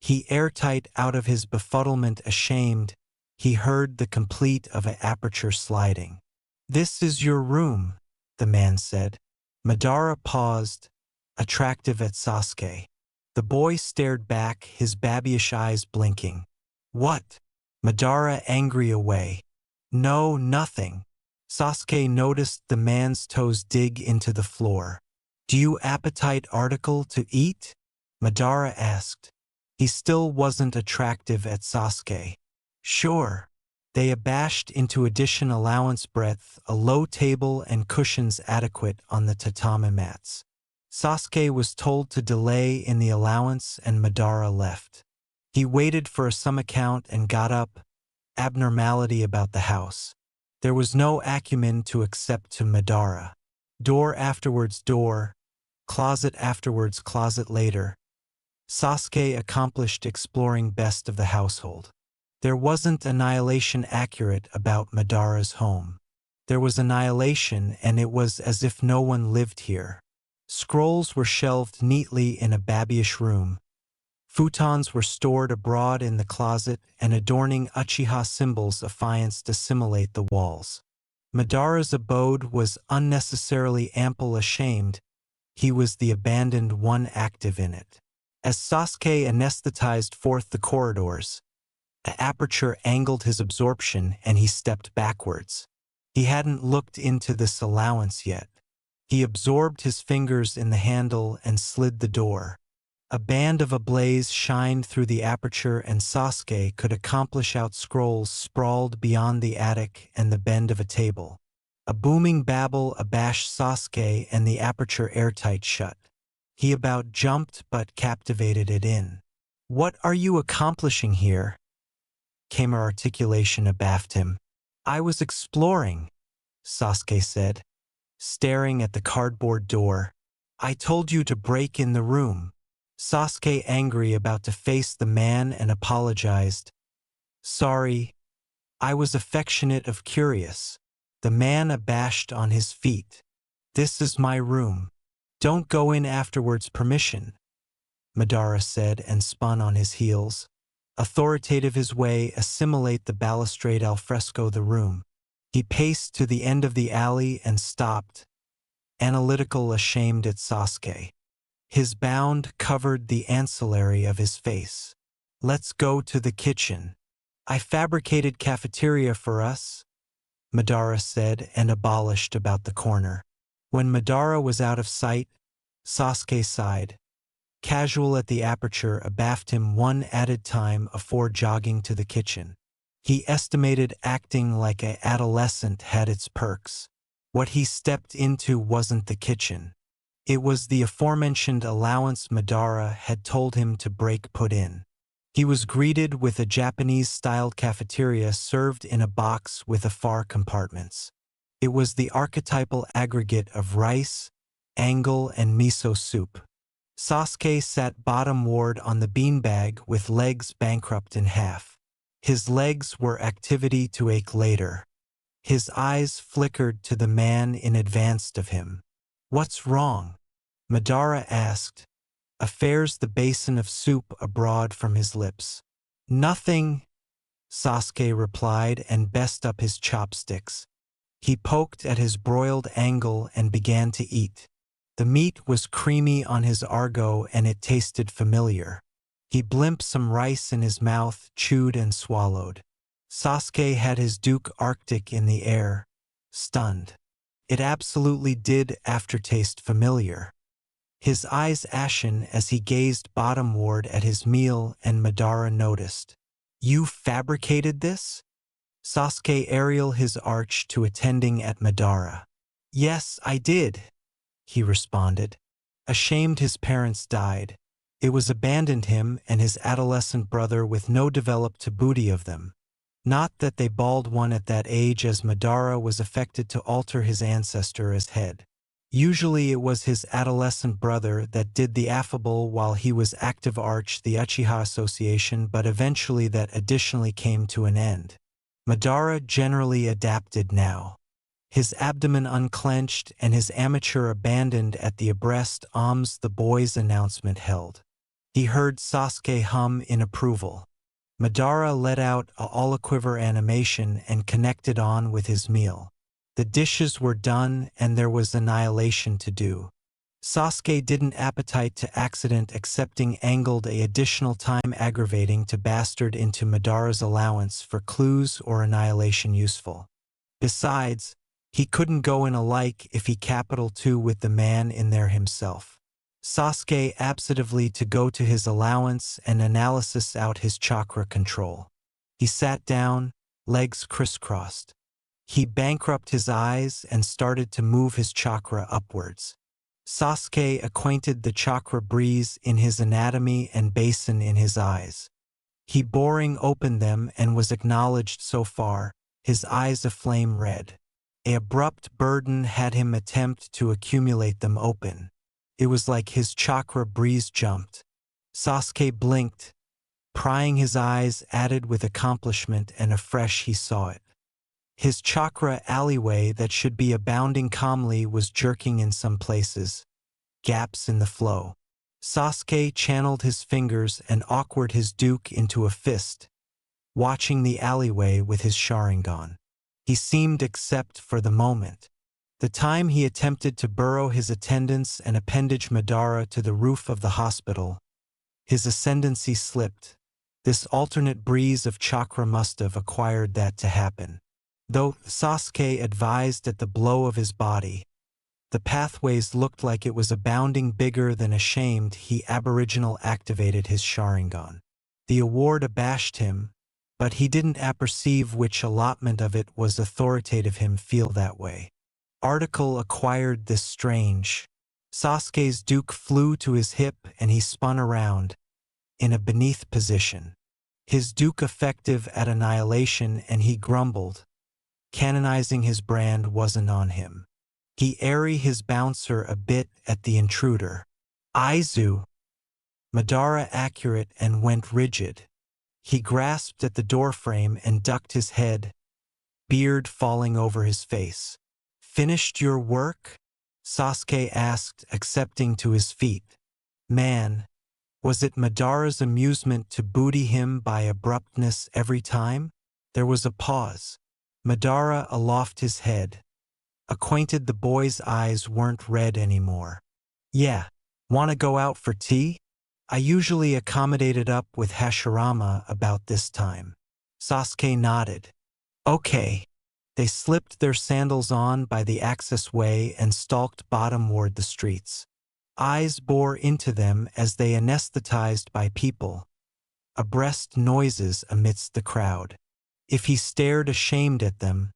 He airtight out of his befuddlement ashamed, he heard the complete of an aperture sliding. This is your room, the man said. Madara paused, attractive at Sasuke. The boy stared back, his babyish eyes blinking. What? Madara angry away. No, nothing. Sasuke noticed the man's toes dig into the floor. Do you appetite article to eat? Madara asked. He still wasn't attractive at Sasuke. Sure. They abashed into addition allowance breadth, a low table and cushions adequate on the tatami mats. Sasuke was told to delay in the allowance and Madara left. He waited for a sum account and got up, abnormality about the house. There was no acumen to accept to Madara. Door afterwards door, closet afterwards closet later. Sasuke accomplished exploring best of the household. There wasn't annihilation accurate about Madara's home. There was annihilation, and it was as if no one lived here. Scrolls were shelved neatly in a babyish room. Futons were stored abroad in the closet, and adorning Uchiha symbols affianced assimilate the walls. Madara's abode was unnecessarily ample ashamed. He was the abandoned one active in it. As Sasuke anesthetized forth the corridors, an aperture angled his absorption and he stepped backwards. He hadn't looked into this allowance yet. He absorbed his fingers in the handle and slid the door. A band of ablaze shined through the aperture, and Sasuke could accomplish out scrolls sprawled beyond the attic and the bend of a table. A booming babble abashed Sasuke, and the aperture airtight shut. He about jumped but captivated it in. What are you accomplishing here? Came an articulation abaft him. I was exploring, Sasuke said, staring at the cardboard door. I told you to break in the room. Sasuke, angry, about to face the man, and apologized. Sorry, I was affectionate of curious. The man abashed on his feet. This is my room. Don't go in afterwards permission, Madara said and spun on his heels. Authoritative his way, assimilate the balustrade alfresco the room. He paced to the end of the alley and stopped, analytical, ashamed at Sasuke. His bound covered the ancillary of his face. Let's go to the kitchen. I fabricated cafeteria for us, Madara said and abolished about the corner. When Madara was out of sight, Sasuke sighed. casual at the aperture, abaffed him one added time afore jogging to the kitchen. He estimated acting like a adolescent had its perks. What he stepped into wasn't the kitchen. It was the aforementioned allowance Madara had told him to put in. He was greeted with a Japanese-styled cafeteria served in a box with afar compartments. It was the archetypal aggregate of rice, angle, and miso soup. Sasuke sat bottomward on the beanbag with legs bankrupt in half. His legs were activity to ache later. His eyes flickered to the man in advance of him. "What's wrong?" Madara asked, affairs the basin of soup abroad from his lips. "Nothing," Sasuke replied and best up his chopsticks. He poked at his broiled angle and began to eat. The meat was creamy on his argo and it tasted familiar. He blimped some rice in his mouth, chewed and swallowed. Sasuke had his Duke Arctic in the air, stunned. It absolutely did aftertaste familiar. His eyes ashen as he gazed bottomward at his meal, and Madara noticed. "You fabricated this?" Sasuke aerial his arch to attending at Madara. "Yes, I did," he responded. Ashamed his parents died. It was abandoned him and his adolescent brother with no developed booty of them. Not that they bald one at that age, as Madara was affected to alter his ancestor as head. Usually it was his adolescent brother that did the affable while he was active arch the Uchiha Association, but eventually that additionally came to an end. Madara generally adapted now. His abdomen unclenched and his amateur abandoned at the abreast arms the boy's announcement held. He heard Sasuke hum in approval. Madara let out a all-quiver animation and connected on with his meal. The dishes were done and there was annihilation to do. Sasuke didn't appetite to accident, accepting angled a additional time aggravating to bastard into Madara's allowance for clues or annihilation useful. Besides, he couldn't go in alike if he capital two with the man in there himself. Sasuke absentatively to go to his allowance and analysis out his chakra control. He sat down, legs crisscrossed. He bankrupt his eyes and started to move his chakra upwards. Sasuke acquainted the chakra breeze in his anatomy and basin in his eyes. He boring opened them and was acknowledged so far, his eyes aflame red. A abrupt burden had him attempt to accumulate them open. It was like his chakra breeze jumped. Sasuke blinked, prying his eyes added with accomplishment, and afresh he saw it. His chakra alleyway that should be abounding calmly was jerking in some places, gaps in the flow. Sasuke channeled his fingers and awkward his duke into a fist, watching the alleyway with his Sharingan. He seemed except for the moment. The time he attempted to burrow his attendants and appendage Madara to the roof of the hospital, his ascendancy slipped. This alternate breeze of chakra must have acquired that to happen. Though Sasuke advised at the blow of his body, the pathways looked like it was abounding bigger than ashamed. He aboriginal activated his Sharingan. The award abashed him, but he didn't apperceive which allotment of it was authoritative him feel that way. Article acquired this strange. Sasuke's duke flew to his hip and he spun around, in a beneath position. His duke effective at annihilation, and he grumbled. Canonizing his brand wasn't on him. He airy his bouncer a bit at the intruder. Aizu. Madara accurate and went rigid. He grasped at the doorframe and ducked his head, beard falling over his face. "Finished your work?" Sasuke asked, accepting to his feet. Man, was it Madara's amusement to booty him by abruptness every time? There was a pause. Madara aloft his head. Acquainted the boy's eyes weren't red anymore. "Yeah, wanna go out for tea? I usually accommodated up with Hashirama about this time." Sasuke nodded. "Okay." They slipped their sandals on by the access way and stalked bottomward the streets. Eyes bore into them as they anesthetized by people, abreast noises amidst the crowd. If he stared ashamed at them,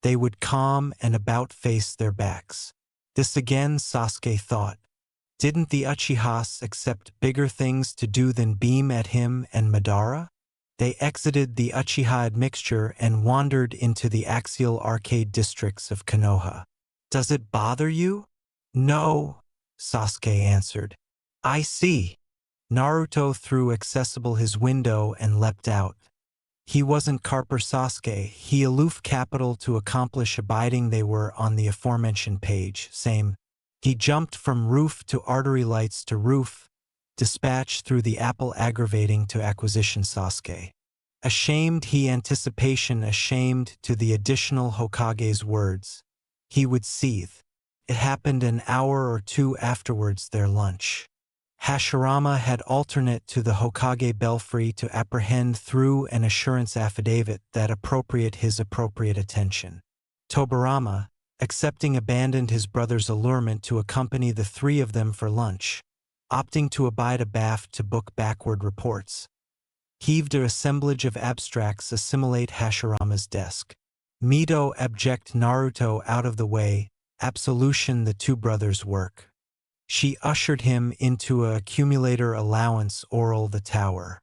they would calm and about-face their backs. This again, Sasuke thought. Didn't the Uchihas accept bigger things to do than beam at him and Madara? They exited the Uchiha admixture and wandered into the axial arcade districts of Konoha. Does it bother you? No, Sasuke answered. I see. Naruto threw accessible his window and leapt out. He wasn't Carper Sasuke, he aloof capital to accomplish abiding they were on the aforementioned page, same. He jumped from roof to artery lights to roof, dispatched through the apple aggravating to acquisition Sasuke. Ashamed he anticipation ashamed to the additional Hokage's words. He would seethe. It happened an hour or two afterwards their lunch. Hashirama had alternate to the Hokage belfry to apprehend through an assurance affidavit that his appropriate attention. Tobirama, accepting abandoned his brother's allurement to accompany the three of them for lunch, opting to abide abaft to book backward reports. Heaved a assemblage of abstracts assimilate Hashirama's desk. Mito abject Naruto out of the way, absolution the two brothers' work. She ushered him into a accumulator allowance oral the tower.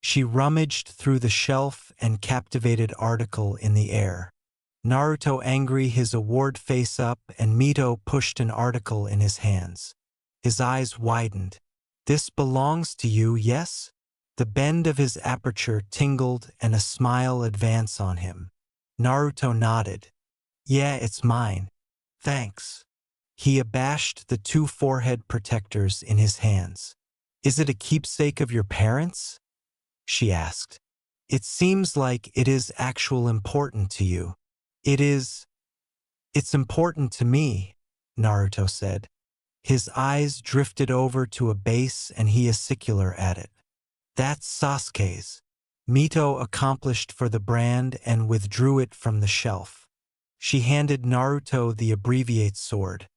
She rummaged through the shelf and captivated article in the air. Naruto angry his award face up and Mito pushed an article in his hands. His eyes widened. This belongs to you, yes? The bend of his aperture tingled and a smile advanced on him. Naruto nodded. Yeah, it's mine. Thanks. He abashed the two forehead protectors in his hands. Is it a keepsake of your parents? She asked. It seems like it is actual important to you. It is. It's important to me, Naruto said. His eyes drifted over to a base and he acicular at it. That's Sasuke's. Mito accomplished for the brand and withdrew it from the shelf. She handed Naruto the abbreviate sword.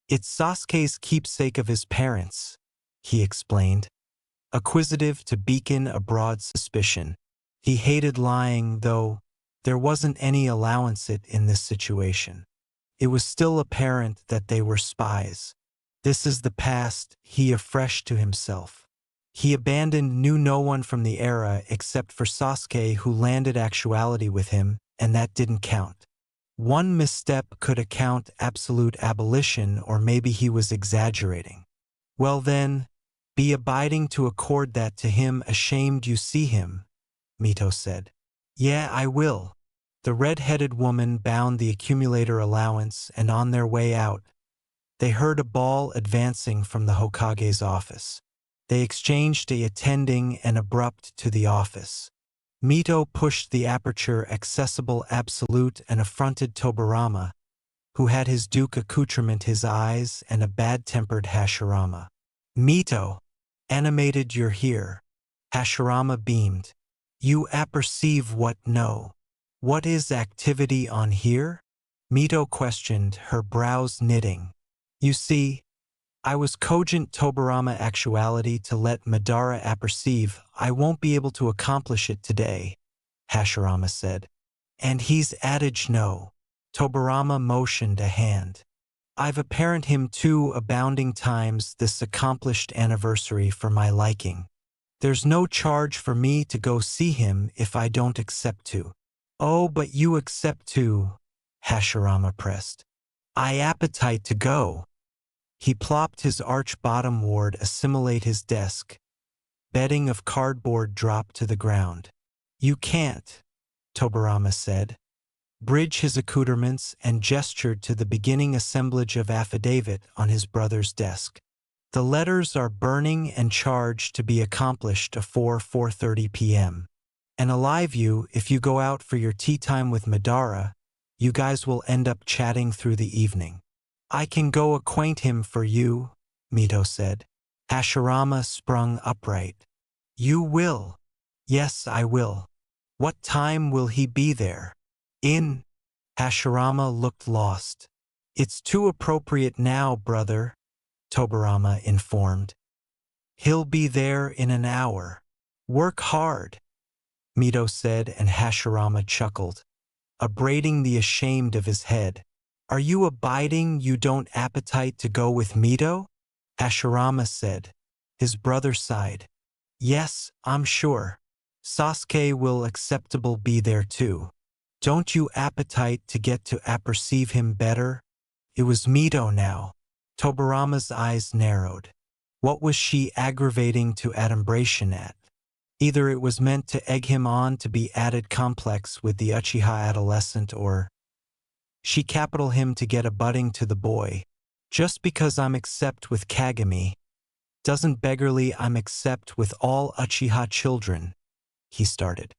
It's Sasuke's keepsake of his parents, he explained. Acquisitive to beacon a broad suspicion. He hated lying, though there wasn't any allowance it in this situation. It was still apparent that they were spies. This is the past, he afresh to himself. He abandoned knew no one from the era except for Sasuke who landed actuality with him, and that didn't count. One misstep could account absolute abolition, or maybe he was exaggerating. Well then, be abiding to accord that to him ashamed you see him, Mito said. Yeah, I will. The red-headed woman bound the accumulator allowance and on their way out, they heard a ball advancing from the Hokage's office. They exchanged a attending and abrupt to the office. Mito pushed the aperture accessible absolute and affronted Tobirama, who had his Duke accoutrement his eyes and a bad-tempered Hashirama. Mito, animated you're here. Hashirama beamed. You apperceive what no. What is activity on here? Mito questioned, her brows knitting. You see, I was cogent Tobirama actuality to let Madara apperceive I won't be able to accomplish it today, Hashirama said. And he's adage no. Tobirama motioned a hand. I've apparent him too abounding times this accomplished anniversary for my liking. There's no charge for me to go see him if I don't accept to. Oh, but you accept to, Hashirama pressed. I appetite to go. He plopped his arch-bottom ward assimilate his desk. Bedding of cardboard dropped to the ground. You can't, Tobirama said. Bridge his accoutrements and gestured to the beginning assemblage of affidavit on his brother's desk. The letters are burning and charged to be accomplished afore 4:30 p.m. And alive you, if you go out for your tea time with Madara, you guys will end up chatting through the evening. I can go acquaint him for you, Mito said. Hashirama sprung upright. You will? Yes, I will. What time will he be there? In? Hashirama looked lost. It's too appropriate now, brother. Tobirama informed. He'll be there in an hour. Work hard, Mito said, and Hashirama chuckled, abrading the ashamed of his head. Are you abiding you don't appetite to go with Mito? Hashirama said. His brother sighed. Yes, I'm sure. Sasuke will acceptable be there too. Don't you appetite to get to apperceive him better? It was Mito now. Tobirama's eyes narrowed. What was she aggravating to adumbration at? Either it was meant to egg him on to be added complex with the Uchiha adolescent, or she capital him to get a budding to the boy. Just because I'm accept with Kagami, doesn't beggarly I'm accept with all Uchiha children, he started.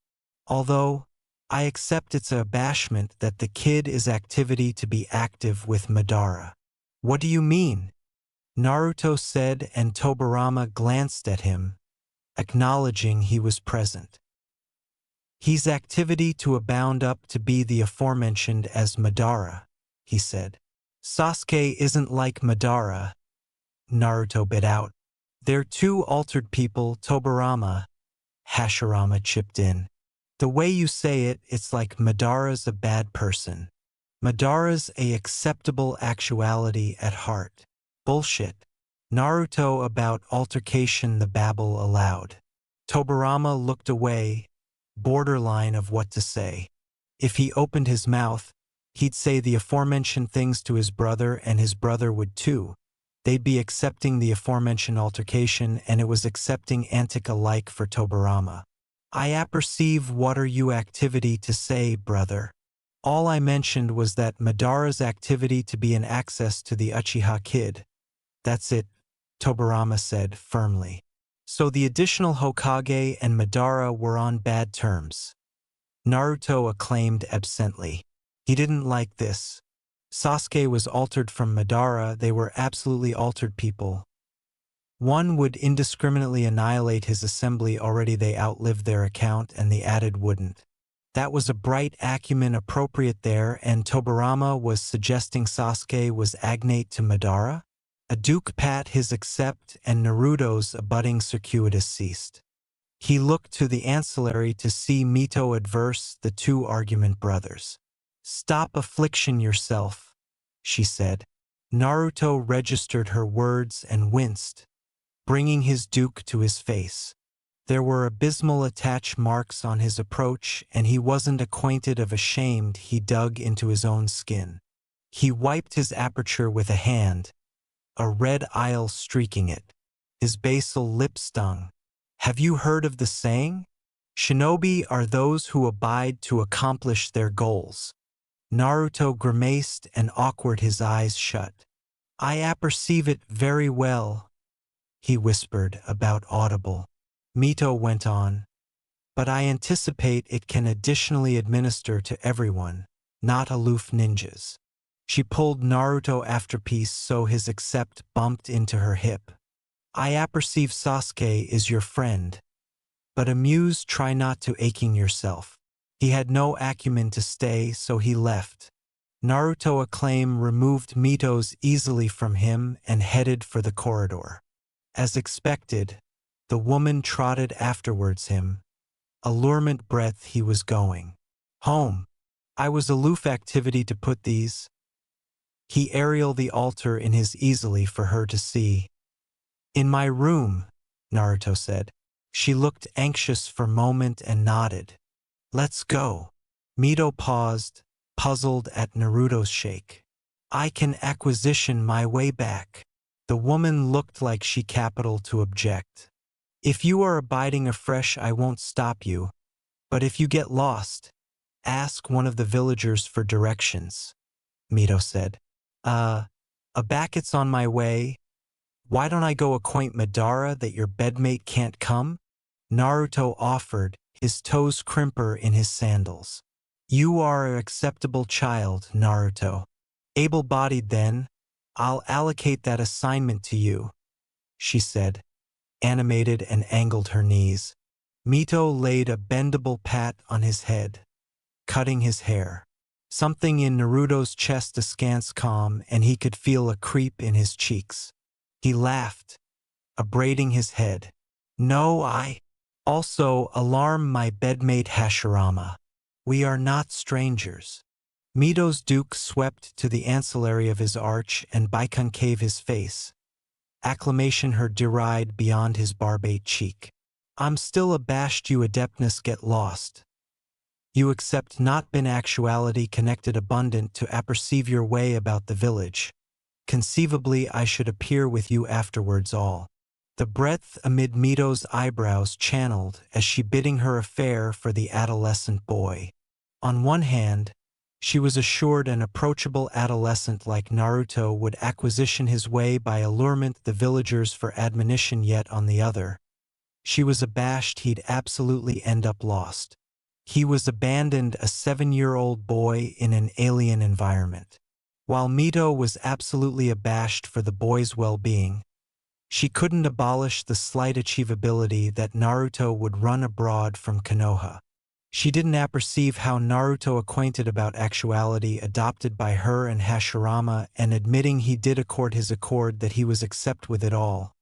Although, I accept it's a bashment that the kid is activity to be active with Madara. What do you mean? Naruto said, and Tobirama glanced at him, acknowledging he was present. He's activity to abound up to be the aforementioned as Madara, he said. Sasuke isn't like Madara, Naruto bit out. They're two altered people, Tobirama, Hashirama chipped in. The way you say it, it's like Madara's a bad person. Madara's a acceptable actuality at heart. Bullshit. Naruto about altercation the babble aloud. Tobirama looked away, borderline of what to say. If he opened his mouth, he'd say the aforementioned things to his brother, and his brother would too. They'd be accepting the aforementioned altercation, and it was accepting antic alike for Tobirama. I apperceive what are you activity to say, brother. All I mentioned was that Madara's activity to be an access to the Uchiha kid. That's it, Tobirama said firmly. So the additional Hokage and Madara were on bad terms. Naruto acclaimed absently. He didn't like this. Sasuke was altered from Madara, they were absolutely altered people. One would indiscriminately annihilate his assembly already they outlived their account, and the added wouldn't. That was a bright acumen appropriate there, and Tobirama was suggesting Sasuke was agnate to Madara? A duke pat his accept, and Naruto's abutting circuitous ceased. He looked to the ancillary to see Mito adverse the two argument brothers. Stop affliction yourself, she said. Naruto registered her words and winced, bringing his duke to his face. There were abysmal attach marks on his approach, and he wasn't acquainted of ashamed he dug into his own skin. He wiped his aperture with a hand, a red isle streaking it. His basal lip stung. Have you heard of the saying? Shinobi are those who abide to accomplish their goals. Naruto grimaced and awkward his eyes shut. I apperceive it very well, he whispered, about audible. Mito went on. But I anticipate it can additionally administer to everyone, not aloof ninjas. She pulled Naruto afterpiece so his accept bumped into her hip. I apperceive Sasuke is your friend, but amuse try not to aching yourself. He had no acumen to stay, so he left. Naruto acclaim removed Mito's easily from him and headed for the corridor. As expected, the woman trotted afterwards him. Allurement breath he was going. Home. I was aloof activity to put these. He aerial the altar in his easily for her to see. In my room, Naruto said. She looked anxious for moment and nodded. Let's go. Mito paused, puzzled at Naruto's shake. I can acquisition my way back. The woman looked like she capital to object. If you are abiding afresh I won't stop you, but if you get lost, ask one of the villagers for directions, Mito said. Aback it's on my way. Why don't I go acquaint Madara that your bedmate can't come? Naruto offered, his toes crimper in his sandals. You are an acceptable child, Naruto. Able-bodied then, I'll allocate that assignment to you, she said, animated and angled her knees. Mito laid a bendable pat on his head, cutting his hair. Something in Naruto's chest askance calm, and he could feel a creep in his cheeks. He laughed, abrading his head. No, I also alarm my bedmate Hashirama. We are not strangers. Mito's Duke swept to the ancillary of his arch and biconcave his face. Acclamation her deride beyond his barbate cheek. I'm still abashed you adeptness get lost. You accept not been actuality connected abundant to apperceive your way about the village. Conceivably I should appear with you afterwards all. The breadth amid Mito's eyebrows channeled as she bidding her affair for the adolescent boy. On one hand, she was assured an approachable adolescent like Naruto would acquisition his way by allurement the villagers for admonition, yet on the other, she was abashed he'd absolutely end up lost. He was abandoned, a 7-year-old boy in an alien environment. While Mito was absolutely abashed for the boy's well-being, she couldn't abolish the slight achievability that Naruto would run abroad from Konoha. She didn't apperceive how Naruto acquainted about actuality adopted by her and Hashirama, and admitting he did accord his accord that he was accept with it all.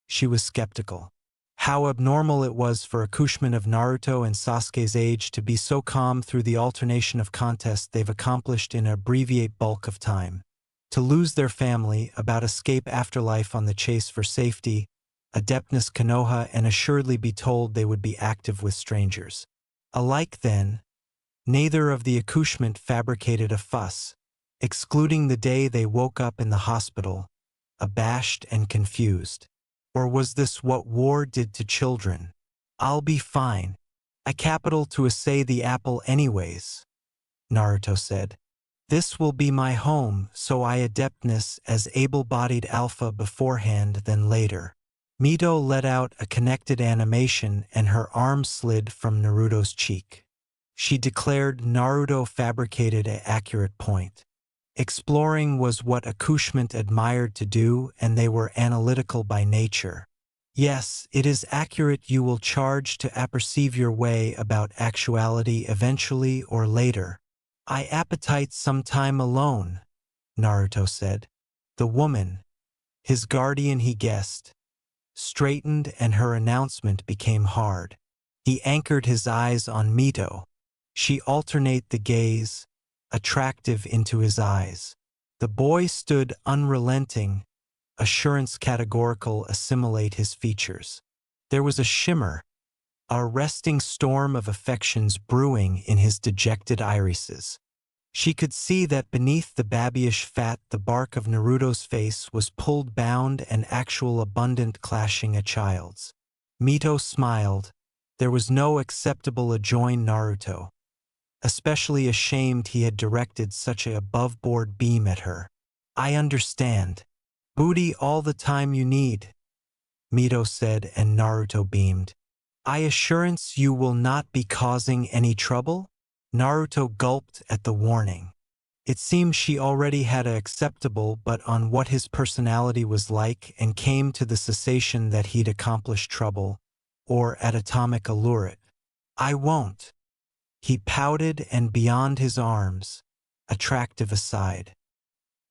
She was skeptical. How abnormal it was for Akushmen of Naruto and Sasuke's age to be so calm through the alternation of contests they've accomplished in an abbreviate bulk of time. To lose their family, about escape afterlife on the chase for safety, adeptness Konoha, and assuredly be told they would be active with strangers. Alike then, neither of the accouchement fabricated a fuss, excluding the day they woke up in the hospital, abashed and confused. Or was this what war did to children? I'll be fine. I capital to essay the apple anyways, Naruto said. This will be my home, so I adeptness as able-bodied alpha beforehand than later. Mito let out a connected animation and her arm slid from Naruto's cheek. She declared Naruto fabricated an accurate point. Exploring was what accouchement admired to do, and they were analytical by nature. Yes, it is accurate you will charge to apperceive your way about actuality eventually or later. I appetite some time alone, Naruto said. The woman, his guardian he guessed, straightened and her announcement became hard. He anchored his eyes on Mito. She alternate the gaze, attractive into his eyes. The boy stood unrelenting, assurance categorical assimilate his features. There was a shimmer, a arresting storm of affections brewing in his dejected irises. She could see that beneath the babyish fat the bark of Naruto's face was pulled bound and actual abundant clashing a child's. Mito smiled. There was no acceptable adjoin Naruto. Especially ashamed he had directed such a above-board beam at her. I understand. Booty all the time you need, Mito said, and Naruto beamed. I assurance you will not be causing any trouble? Naruto gulped at the warning. It seemed she already had a acceptable but on what his personality was like, and came to the cessation that he'd accomplished trouble, or at atomic allure it. I won't. He pouted, and beyond his arms, attractive aside.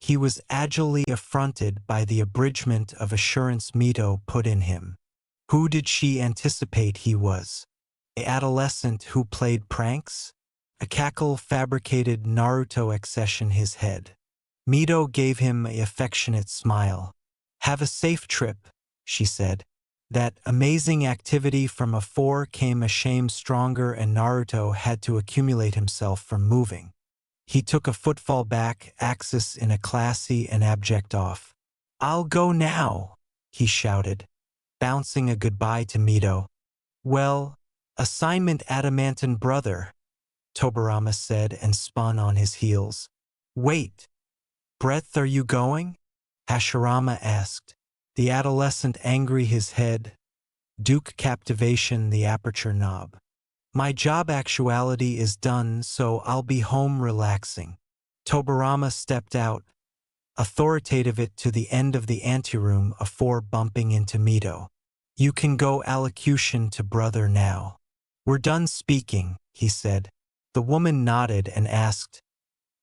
He was agilely affronted by the abridgment of assurance Mito put in him. Who did she anticipate he was? An adolescent who played pranks? A cackle fabricated Naruto accession his head. Mito gave him an affectionate smile. Have a safe trip, she said. That amazing activity from afore came a shame stronger, and Naruto had to accumulate himself from moving. He took a footfall back, axis in a classy and abject off. I'll go now, he shouted, bouncing a goodbye to Mito. Well, assignment adamantine brother, Tobirama said and spun on his heels. Wait, breath are you going? Hashirama asked. The adolescent angry his head, Duke captivation the aperture knob. My job actuality is done, so I'll be home relaxing. Tobirama stepped out, authoritative it to the end of the anteroom afore bumping into Mito. You can go allocution to brother now. We're done speaking, he said. The woman nodded and asked,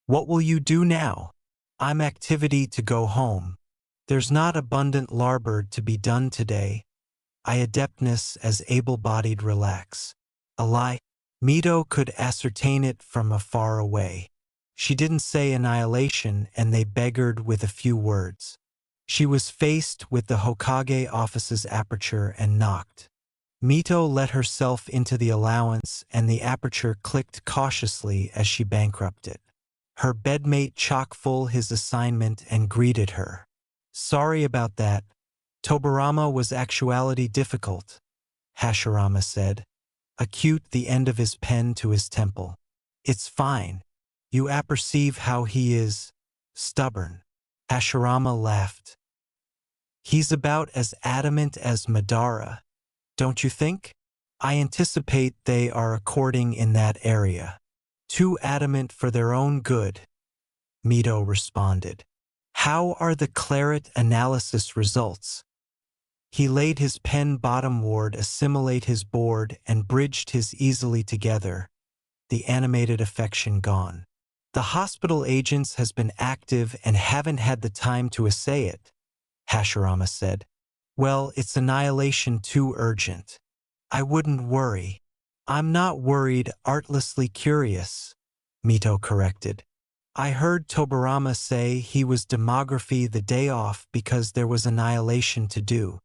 What will you do now? I'm activity to go home. There's not abundant larbird to be done today. I adeptness as able-bodied relax. A lie. Mito could ascertain it from afar away. She didn't say annihilation, and they beggared with a few words. She was faced with the Hokage office's aperture and knocked. Mito let herself into the allowance, and the aperture clicked cautiously as she bankrupted. Her bedmate chock-full his assignment and greeted her. Sorry about that. Tobarama was actuality difficult, Hashirama said, acute the end of his pen to his temple. It's fine. You apperceive how he is stubborn. Hashirama laughed. He's about as adamant as Madara, don't you think? I anticipate they are according in that area. Too adamant for their own good, Mito responded. How are the claret analysis results? He laid his pen bottomward, assimilate his board, and bridged his easily together, the animated affection gone. The hospital agents has been active and haven't had the time to essay it, Hashirama said. Well, it's annihilation too urgent. I wouldn't worry. I'm not worried, artlessly curious, Mito corrected. I heard Tobarama say he was demography the day off because there was annihilation to do.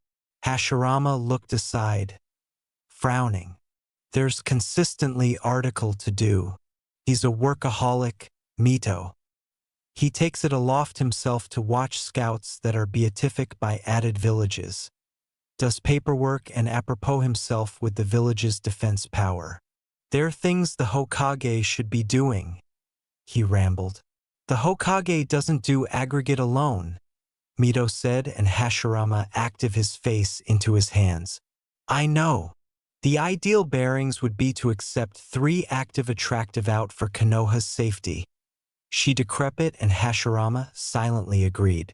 Hashirama looked aside, frowning. There's consistently article to do. He's a workaholic, Mito. He takes it aloft himself to watch scouts that are beatific by added villages. Does paperwork and apropos himself with the village's defense power. They're things the Hokage should be doing, he rambled. The Hokage doesn't do aggregate alone, Mito said, and Hashirama active his face into his hands. I know. The ideal bearings would be to accept 3 active attractive out for Konoha's safety. She decrepit and Hashirama silently agreed.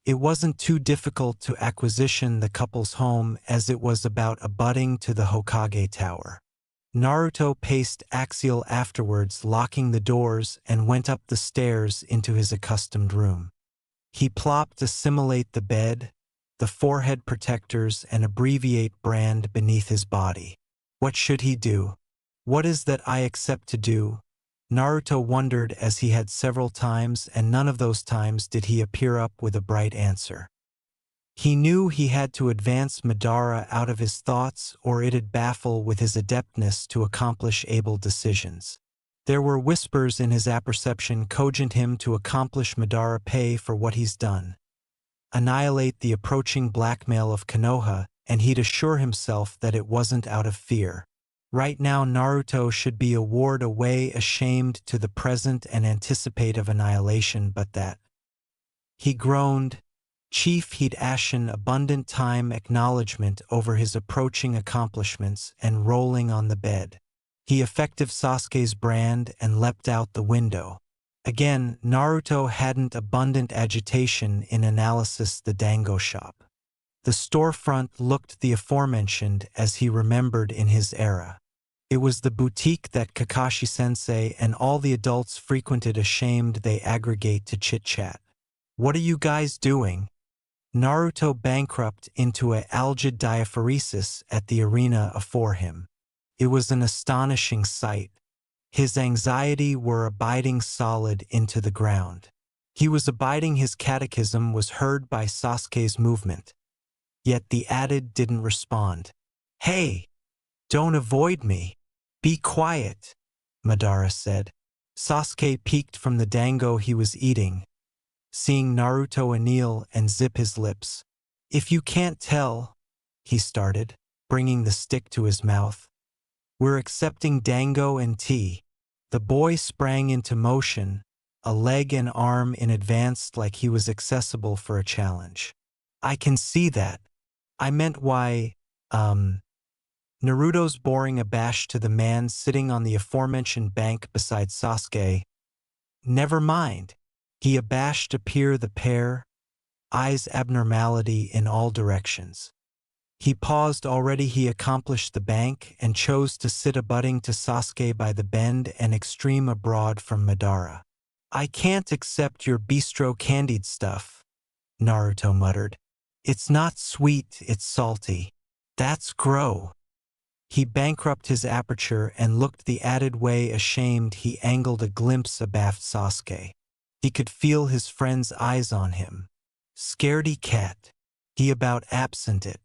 It wasn't too difficult to acquisition the couple's home as it was about abutting to the Hokage tower. Naruto paced axial afterwards, locking the doors, and went up the stairs into his accustomed room. He plopped assimilate the bed, the forehead protectors, and abbreviate brand beneath his body. What should he do? What is that I accept to do? Naruto wondered as he had several times, and none of those times did he appear up with a bright answer. He knew he had to advance Madara out of his thoughts or it'd baffle with his adeptness to accomplish able decisions. There were whispers in his apperception cogent him to accomplish Madara pay for what he's done. Annihilate the approaching blackmail of Konoha, and he'd assure himself that it wasn't out of fear. Right now Naruto should be a ward away, ashamed to the present and anticipate of annihilation, but that. He groaned. Chief, he'd ashen abundant time acknowledgement over his approaching accomplishments and rolling on the bed. He effective Sasuke's brand and leapt out the window. Again, Naruto hadn't abundant agitation in analysis the dango shop. The storefront looked the aforementioned as he remembered in his era. It was the boutique that Kakashi-sensei and all the adults frequented, ashamed they aggregate to chit-chat. What are you guys doing? Naruto bankrupt into a algid diaphoresis at the arena afore him. It was an astonishing sight. His anxiety were abiding solid into the ground. He was abiding his catechism was heard by Sasuke's movement. Yet the added didn't respond. Hey! Don't avoid me. Be quiet, Madara said. Sasuke peeked from the dango he was eating, seeing Naruto anneal and zip his lips. If you can't tell, he started, bringing the stick to his mouth. We're accepting dango and tea. The boy sprang into motion, a leg and arm in advance like he was accessible for a challenge. I can see that. I meant why, Naruto's boring abash to the man sitting on the aforementioned bank beside Sasuke. Never mind. He abashed appear the pair, eyes abnormality in all directions. He paused already. He accomplished the bank and chose to sit abutting to Sasuke by the bend and extreme abroad from Madara. I can't accept your bistro candied stuff, Naruto muttered. It's not sweet, it's salty. That's grow. He bankrupted his aperture and looked the added way ashamed he angled a glimpse abaft Sasuke. He could feel his friend's eyes on him. Scaredy cat. He about absent it.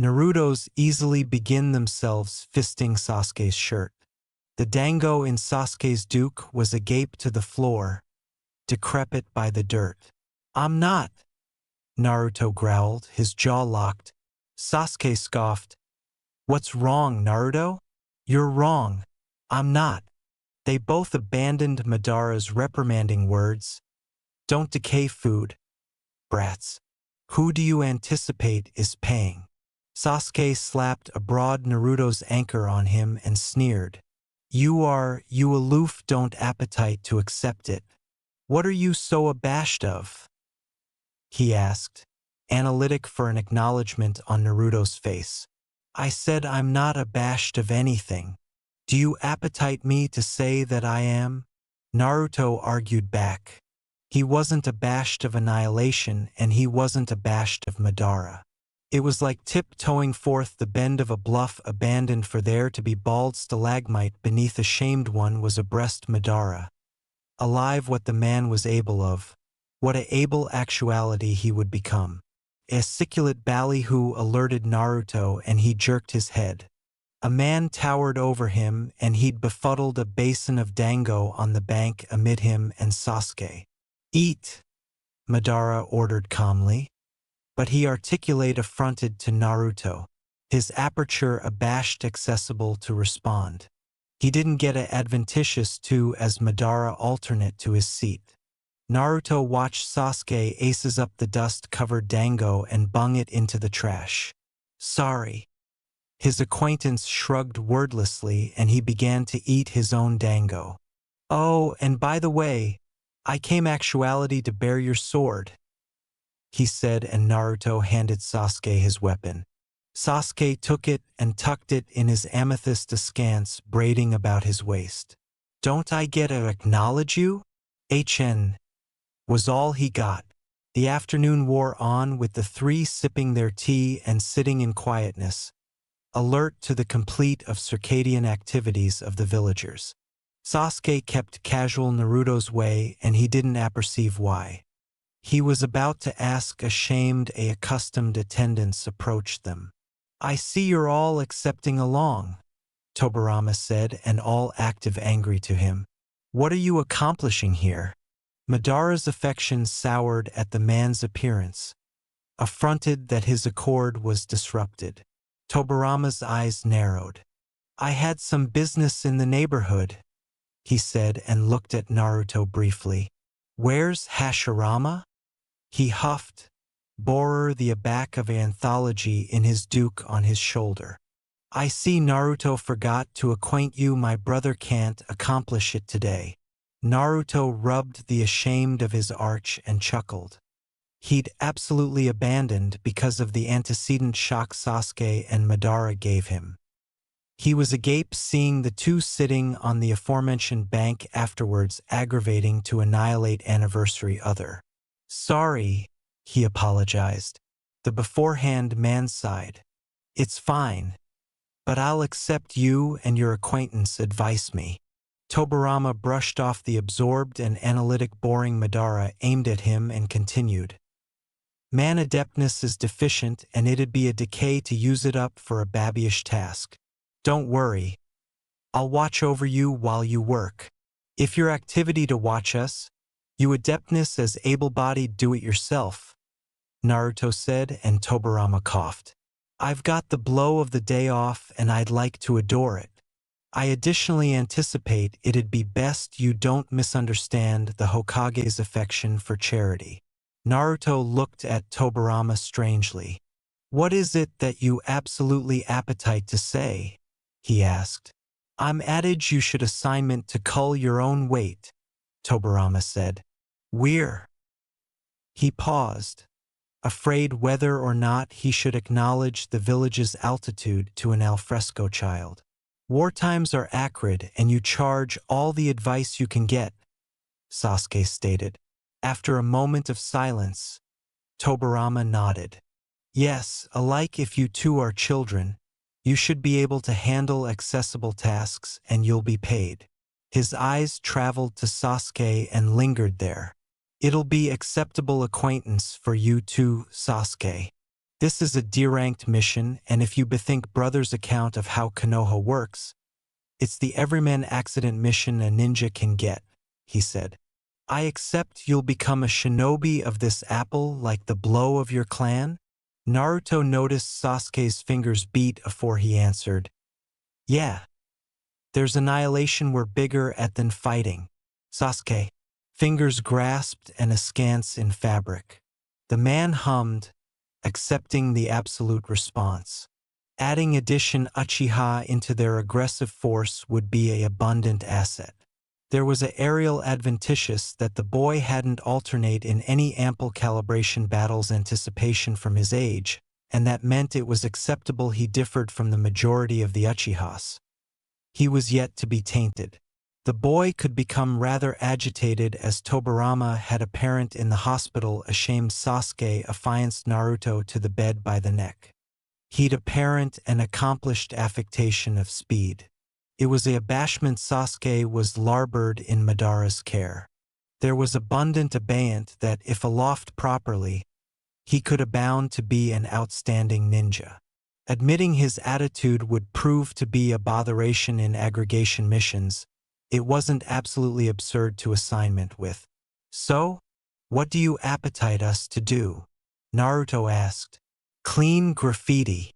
Naruto's easily begin themselves fisting Sasuke's shirt. The dango in Sasuke's duke was agape to the floor, decrepit by the dirt. I'm not, Naruto growled, his jaw locked. Sasuke scoffed. What's wrong, Naruto? You're wrong. I'm not. They both abandoned Madara's reprimanding words. Don't decay food, brats. Who do you anticipate is paying? Sasuke slapped abroad Naruto's anchor on him and sneered. You aloof, don't appetite to accept it. What are you so abashed of? He asked, analytic for an acknowledgement on Naruto's face. I said I'm not abashed of anything. Do you appetite me to say that I am? Naruto argued back. He wasn't abashed of annihilation, and he wasn't abashed of Madara. It was like tiptoeing forth the bend of a bluff abandoned for there to be bald stalagmite beneath a shamed one was abreast Madara. Alive what the man was able of, what a able actuality he would become. A siculate ballyhoo alerted Naruto and he jerked his head. A man towered over him and he'd befuddled a basin of dango on the bank amid him and Sasuke. Eat, Madara ordered calmly. But he articulate affronted to Naruto, his aperture abashed accessible to respond. He didn't get a adventitious to as Madara alternate to his seat. Naruto watched Sasuke aces up the dust-covered dango and bung it into the trash. Sorry. His acquaintance shrugged wordlessly and he began to eat his own dango. Oh, and by the way, I came actuality to bear your sword, he said, and Naruto handed Sasuke his weapon. Sasuke took it and tucked it in his amethyst askance braiding about his waist. Don't I get to acknowledge you? HN. Was all he got. The afternoon wore on with the three sipping their tea and sitting in quietness, alert to the complete of circadian activities of the villagers. Sasuke kept casual Naruto's way and he didn't apperceive why. He was about to ask ashamed a accustomed attendance approached them. I see you're all accepting along, Tobirama said, and all active angry to him. What are you accomplishing here? Madara's affection soured at the man's appearance, affronted that his accord was disrupted. Tobirama's eyes narrowed. I had some business in the neighborhood, he said and looked at Naruto briefly. Where's Hashirama? He huffed, borer the aback of anthology in his duke on his shoulder. I see Naruto forgot to acquaint you my brother can't accomplish it today. Naruto rubbed the ashamed of his arch and chuckled. He'd absolutely abandoned because of the antecedent shock Sasuke and Madara gave him. He was agape seeing the two sitting on the aforementioned bank afterwards, aggravating to annihilate anniversary other. Sorry, he apologized. The beforehand man sighed. It's fine, but I'll accept you and your acquaintance advice me. Tobirama brushed off the absorbed and analytic boring Madara aimed at him and continued. Man adeptness is deficient and it'd be a decay to use it up for a babyish task. Don't worry. I'll watch over you while you work. If your activity to watch us, you adeptness as able-bodied do-it-yourself, Naruto said, and Tobirama coughed. I've got the blow of the day off and I'd like to adore it. I additionally anticipate it'd be best you don't misunderstand the Hokage's affection for charity. Naruto looked at Tobirama strangely. What is it that you absolutely appetite to say? He asked. I'm adage you should assignment to cull your own weight, Tobirama said. He paused, afraid whether or not he should acknowledge the village's altitude to an alfresco child. War times are acrid and you charge all the advice you can get, Sasuke stated. After a moment of silence, Tobirama nodded. Yes, alike if you two are children, you should be able to handle accessible tasks and you'll be paid. His eyes traveled to Sasuke and lingered there. It'll be acceptable acquaintance for you too, Sasuke. This is a D-ranked mission, and if you bethink Brother's account of how Konoha works, it's the everyman accident mission a ninja can get, he said. I accept you'll become a shinobi of this apple like the blow of your clan? Naruto noticed Sasuke's fingers beat afore he answered. Yeah. There's annihilation we're bigger at than fighting. Sasuke. Fingers grasped and askance in fabric. The man hummed, accepting the absolute response. Adding addition Uchiha into their aggressive force would be an abundant asset. There was an aerial advantageous that the boy hadn't alternate in any ample calibration battles anticipation from his age, and that meant it was acceptable he differed from the majority of the Uchihas. He was yet to be tainted. The boy could become rather agitated as Tobirama had a parent in the hospital ashamed Sasuke affianced Naruto to the bed by the neck. He'd apparent and accomplished affectation of speed. It was a abashment Sasuke was larboard in Madara's care. There was abundant abeyant that, if aloft properly, he could abound to be an outstanding ninja. Admitting his attitude would prove to be a botheration in aggregation missions, it wasn't absolutely absurd to assignment with. So, what do you appetite us to do? Naruto asked. Clean graffiti.